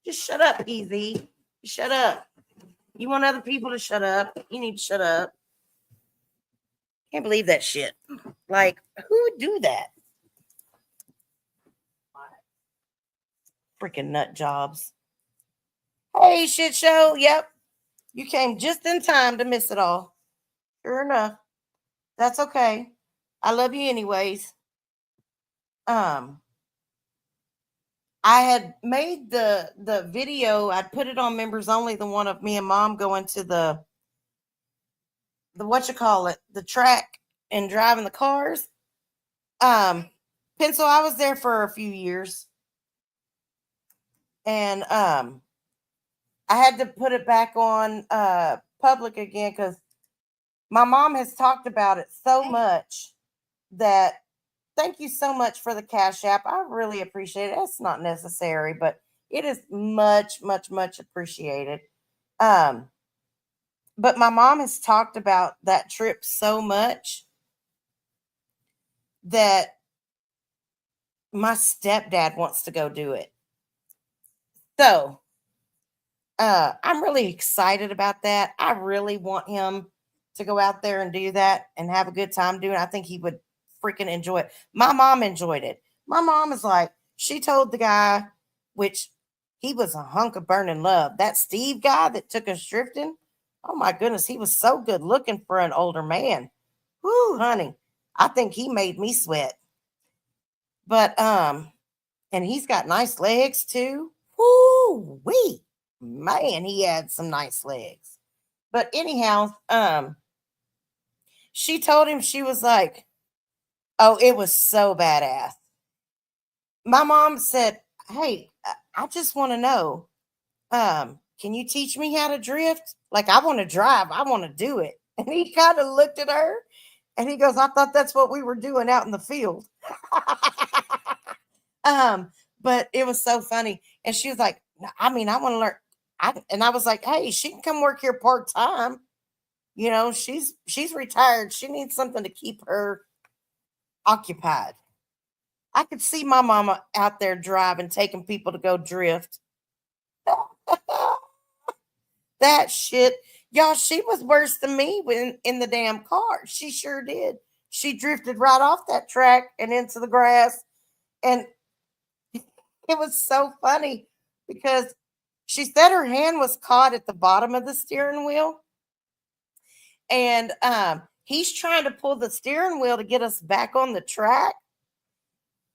Just shut up, PZ. Shut up. You want other people to shut up? You need to shut up. Can't believe that shit. Like, who would do that? Freaking nut jobs. Hey, shit show. Yep. You came just in time to miss it all. Sure enough. That's okay. I love you anyways. Um, I had made the video, I'd put it on members only, the one of me and mom going to the what you call it, the track and driving the cars. Pencil, I was there for a few years. And I had to put it back on public again because my mom has talked about it so much that thank you so much for the Cash App. I really appreciate it. It's not necessary, but it is much, much, much appreciated. Um, but my mom has talked about that trip so much that my stepdad wants to go do it. So I'm really excited about that. I really want him to go out there and do that and have a good time doing it. I think he would freaking enjoy it. My mom enjoyed it. My mom is like, she told the guy, which he was a hunk of burning love. That Steve guy that took us drifting. Oh my goodness, he was so good looking for an older man. Whoo, honey. I think he made me sweat. But and he's got nice legs too. Whoo wee. Man, he had some nice legs. But anyhow, she told him, she was like, oh, it was so badass. My mom said, hey, I just want to know, can you teach me how to drift? Like, I want to drive, I want to do it. And he kind of looked at her and he goes, I thought that's what we were doing out in the field. um, but it was so funny. And she was like, I mean, I want to learn. And I was like, hey, she can come work here part time. You know, she's retired. She needs something to keep her occupied. I could see my mama out there driving, taking people to go drift. That shit, y'all, she was worse than me when in the damn car. She sure did. She drifted right off that track and into the grass. And it was so funny because she said her hand was caught at the bottom of the steering wheel. And he's trying to pull the steering wheel to get us back on the track.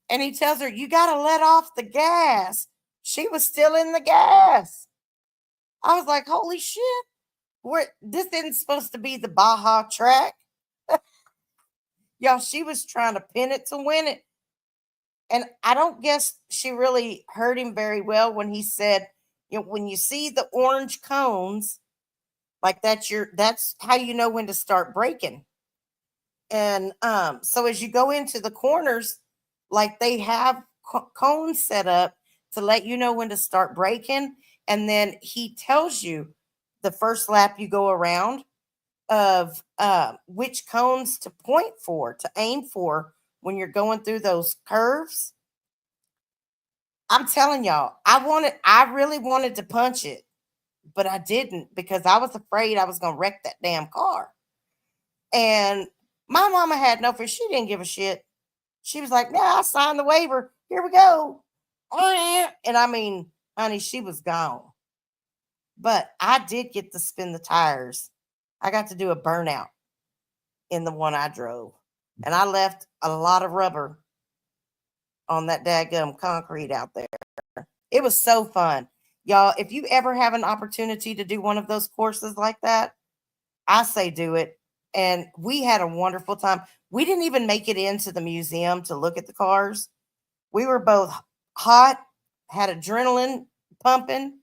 And he tells her, you got to let off the gas. She was still in the gas. I was like, holy shit. This isn't supposed to be the Baja track. Y'all, she was trying to pin it to win it. And I don't guess she really heard him very well when he said, you know, when you see the orange cones, like that's how you know when to start braking. And so as you go into the corners, like they have cones set up to let you know when to start braking. And then he tells you the first lap you go around of which cones to point for, to aim for when you're going through those curves. I'm telling y'all, I really wanted to punch it. but I didn't because I was afraid I was going to wreck that damn car. And my mama had no fear. She didn't give a shit. She was like, "Yeah, I signed the waiver. Here we go." And I mean, honey, she was gone. But I did get to spin the tires. I got to do a burnout in the one I drove. And I left a lot of rubber on that daggum concrete out there. It was so fun. Y'all, if you ever have an opportunity to do one of those courses like that, I say do it. And we had a wonderful time. We didn't even make it into the museum to look at the cars. We were both hot, had adrenaline pumping,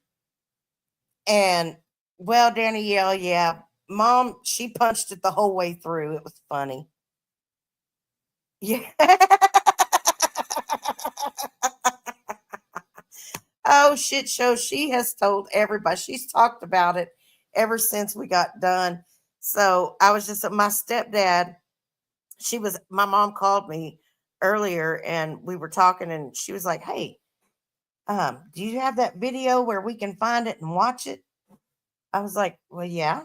and well, Danielle, yeah, mom, she punched it the whole way through. It was funny. Yeah. Oh, shit show. She has told everybody. She's talked about it ever since we got done. So I was just my stepdad. My mom called me earlier and we were talking and she was like, "Hey, do you have that video where we can find it and watch it?" I was like, "Well, yeah."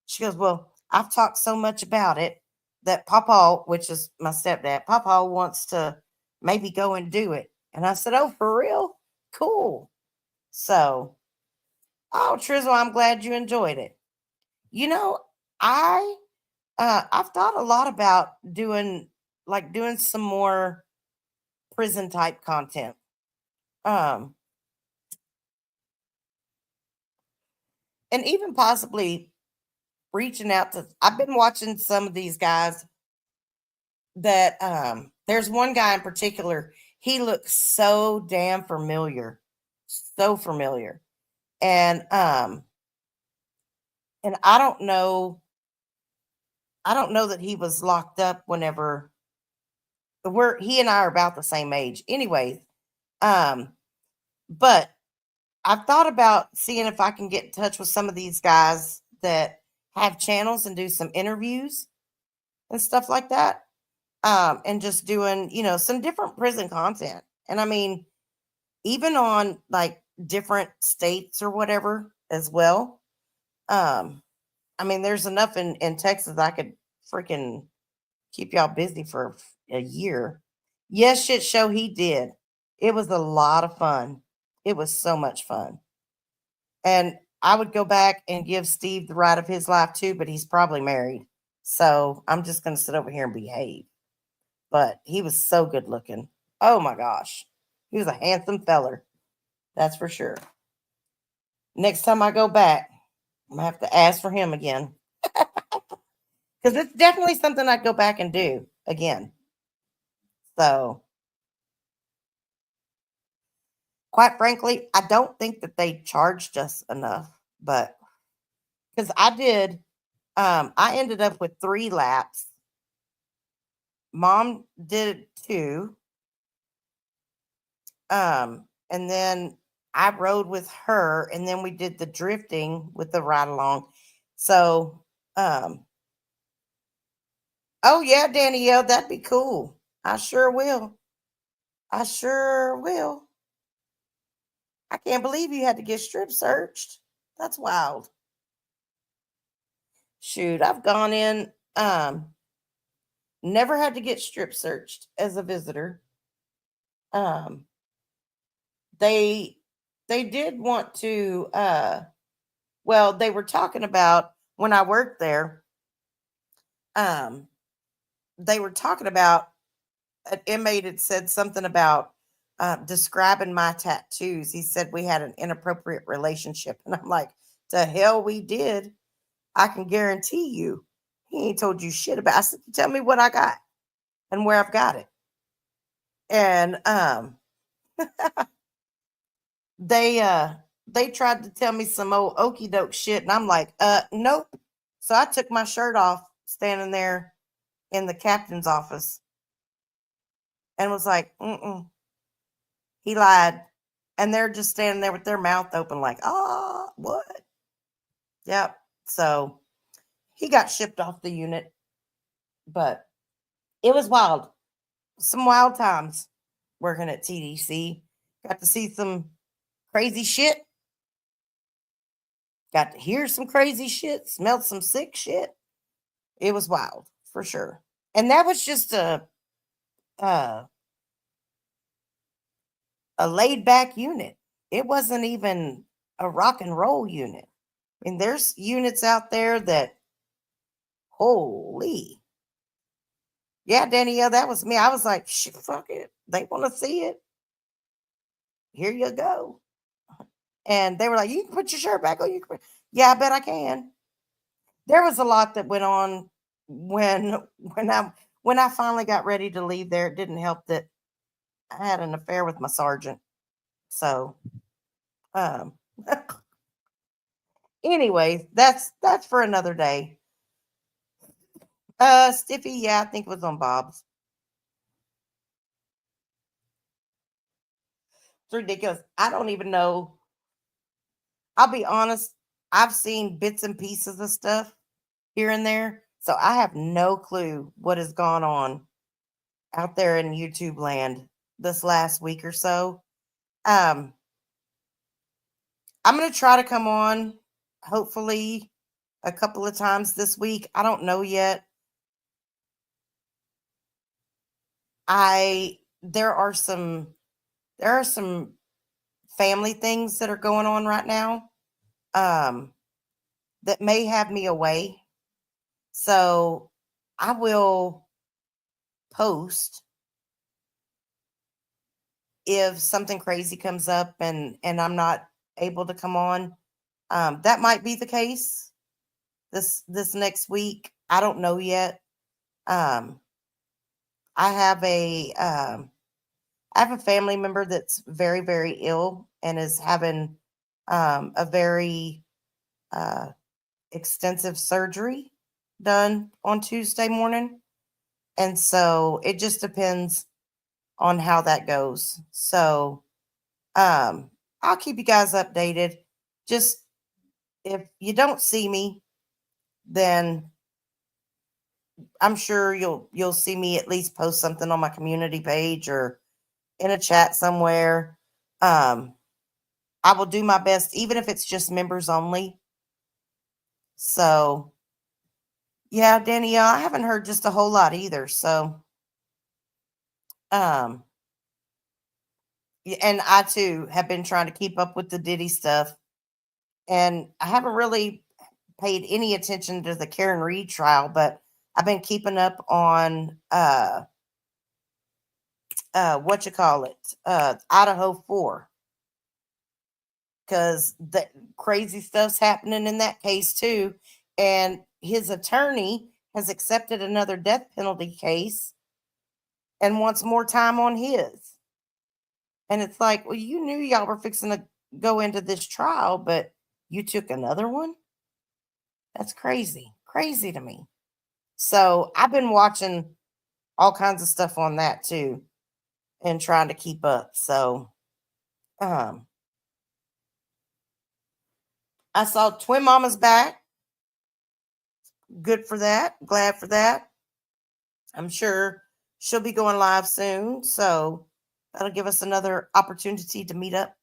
She goes, "Well, I've talked so much about it that Papa, which is my stepdad, Papa wants to maybe go and do it." And I said, "Oh, for real? Cool." So, oh, Trizzle, I'm glad you enjoyed it. You know, I I've thought a lot about doing some more prison type content. Um, and even possibly reaching out to I've been watching some of these guys that there's one guy in particular, he looks so damn familiar. So familiar. And and I don't know that he was locked up whenever he and I are about the same age. Anyways, um but I've thought about seeing if I can get in touch with some of these guys that have channels and do some interviews and stuff like that. And just doing, some different prison content. And I mean, even on like different states or whatever as well. Um, I mean, there's enough in Texas I could freaking keep y'all busy for a year. Yes, shit show he did. It was a lot of fun. It was so much fun. And I would go back and give Steve the ride of his life too, but he's probably married. So I'm just going to sit over here and behave. But he was so good looking. Oh my gosh. He was a handsome feller. That's for sure. Next time I go back, I'm going to have to ask for him again. Because it's definitely something I'd go back and do again. So, quite frankly, I don't think that they charged us enough. But because I ended up with 3 laps. Mom did 2. And then I rode with her, and then we did the drifting with the ride along. So, oh yeah, Danielle, that'd be cool. I sure will. I sure will. I can't believe you had to get strip searched. That's wild. Shoot, I've gone in, never had to get strip searched as a visitor. Um, they they did want to well, they were talking about when I worked there, um, they were talking about an inmate had said something about describing my tattoos. He said we had an inappropriate relationship. And I'm like, the hell we did. I can guarantee you he ain't told you shit about. I said, tell me what I got and where I've got it. And they they tried to tell me some old okey doke shit. And I'm like, nope. So I took my shirt off standing there in the captain's office and was like, he lied. And they're just standing there with their mouth open, like, what? Yep. So he got shipped off the unit, but it was wild. Some wild times working at TDC. Got to see some crazy shit. Got to hear some crazy shit, smelled some sick shit. It was wild for sure. And that was just uh, a laid back unit. It wasn't even a rock and roll unit. I mean, there's units out there that, holy, yeah, Danielle, that was me. I was like, shit, fuck it. They want to see it. Here you go. And they were like, you can put your shirt back on. Yeah, I bet I can. There was a lot that went on when I finally got ready to leave there. It didn't help that I had an affair with my sergeant. So, um, anyways, that's for another day. Stiffy, yeah, I think it was on Bob's. It's ridiculous. I don't even know. I'll be honest. I've seen bits and pieces of stuff here and there, so I have no clue what has gone on out there in YouTube land this last week or so. Um, I'm gonna try to come on, hopefully, a couple of times this week. I don't know yet. I there are some family things that are going on right now, um, that may have me away. So I will post if something crazy comes up and I'm not able to come on. That might be the case this next week. I don't know yet. Um, I have a family member that's very very ill and is having a very uh, extensive surgery done on Tuesday morning, and so it just depends on how that goes. So um, I'll keep you guys updated. Just if you don't see me, then I'm sure you'll see me at least post something on my community page or in a chat somewhere. Um, I will do my best, even if it's just members only. So yeah, Danielle, I haven't heard just a whole lot either. So um, and I too have been trying to keep up with the Diddy stuff, and I haven't really paid any attention to the Karen Reed trial, but I've been keeping up on what you call it, Idaho 4, because the crazy stuff's happening in that case too. And his attorney has accepted another death penalty case and wants more time on his. And it's like, well, you knew y'all were fixing to go into this trial, but you took another one? That's crazy. Crazy to me. So I've been watching all kinds of stuff on that too and trying to keep up. So um I saw Twin Mama's back. Good for that. Glad for that. I'm sure she'll be going live soon. So that'll give us another opportunity to meet up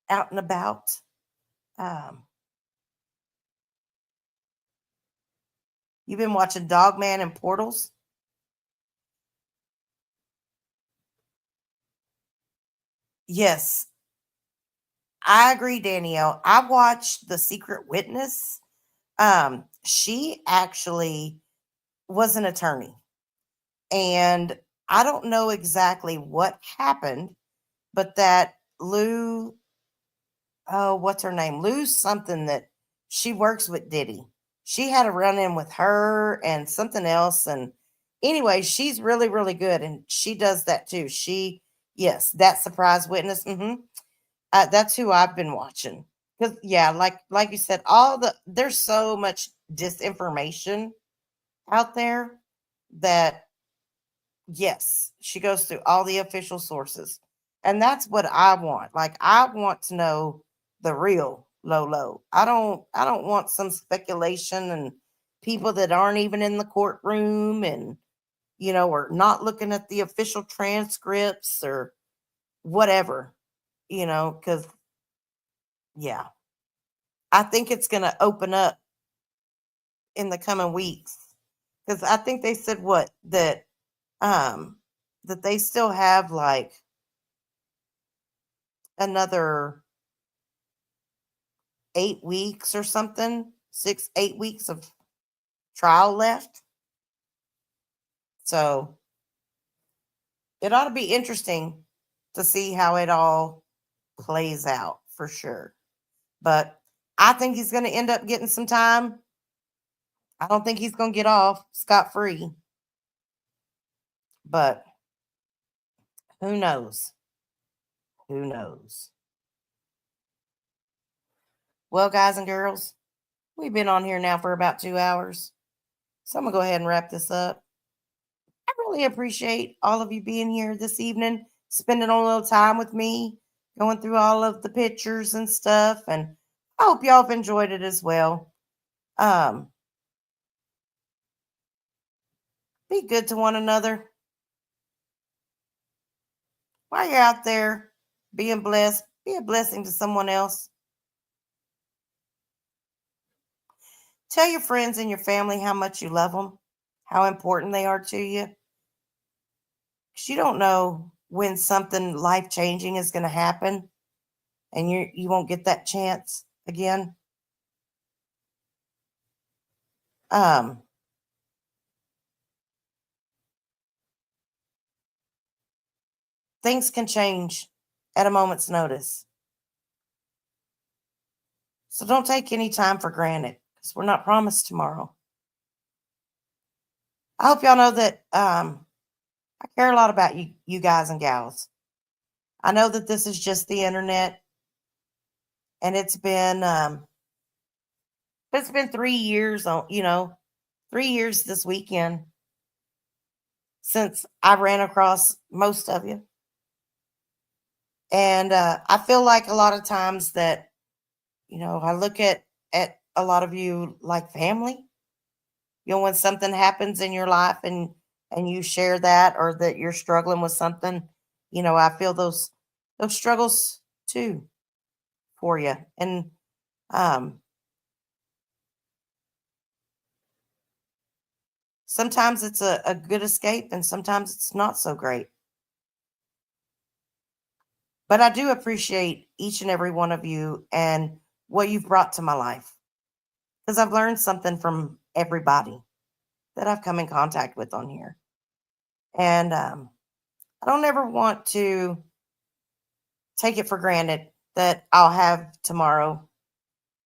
out and about. Um, you've been watching Dogman and Portals? Yes, I agree, Danielle. I watched The Secret Witness. She actually was an attorney, and I don't know exactly what happened, but that Lou, oh, what's her name? Lou something, that she works with Diddy. She had a run in with her and something else. And anyway, she's really, really good. And she does that too. Yes, that surprise witness. That's who I've been watching. Because, yeah, like you said, there's so much disinformation out there that, yes, she goes through all the official sources. And that's what I want. Like, I want to know the real Lolo. I don't want some speculation and people that aren't even in the courtroom and or not looking at the official transcripts or whatever, cuz yeah. I think it's going to open up in the coming weeks, because I think they said that they still have like another 8 weeks or something, 6, 8 weeks of trial left. So it ought to be interesting to see how it all plays out for sure. But I think he's going to end up getting some time. I don't think he's going to get off scot free. But who knows? Who knows? Well, guys and girls, we've been on here now for about 2 hours. So I'm going to go ahead and wrap this up. I really appreciate all of you being here this evening, spending a little time with me, going through all of the pictures and stuff. And I hope y'all have enjoyed it as well. Be good to one another. While you're out there being blessed, be a blessing to someone else. Tell your friends and your family how much you love them, how important they are to you. Because you don't know when something life-changing is going to happen, and you won't get that chance again. Things can change at a moment's notice. So don't take any time for granted, because we're not promised tomorrow. I hope y'all know that I care a lot about you guys and gals. I know that this is just the internet, and it's been 3 years on 3 years this weekend since I ran across most of you. And I feel like a lot of times that, I look at a lot of you like family. When something happens in your life and you share that, or that you're struggling with something, I feel those struggles too for you. And sometimes it's a good escape, and sometimes it's not so great. But I do appreciate each and every one of you and what you've brought to my life, because I've learned something from everybody that I've come in contact with on here. And I don't ever want to take it for granted that I'll have tomorrow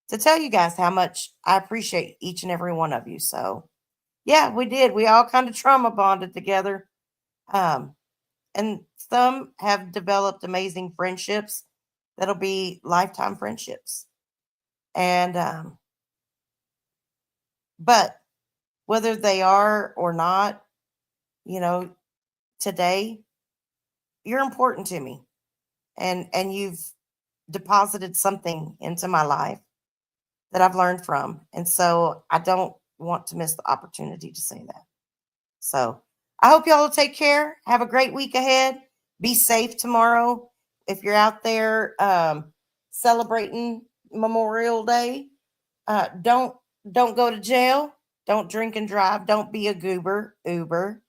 to tell you guys how much I appreciate each and every one of you. So, yeah, we did. We all kind of trauma bonded together. And some have developed amazing friendships that'll be lifetime friendships. And, but whether they are or not, today, you're important to me. And you've deposited something into my life that I've learned from. And so I don't want to miss the opportunity to say that. So I hope y'all will take care. Have a great week ahead. Be safe tomorrow. If you're out there celebrating Memorial Day, don't go to jail. Don't drink and drive. Don't be a goober. Uber.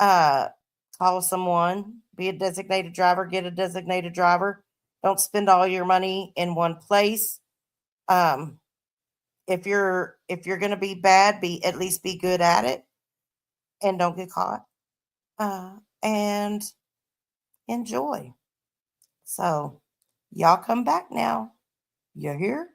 Call someone. Be a designated driver. Get a designated driver. Don't spend all your money in one place. If you're going to be bad, at least be good at it, and don't get caught. And enjoy. So y'all come back now. You hear?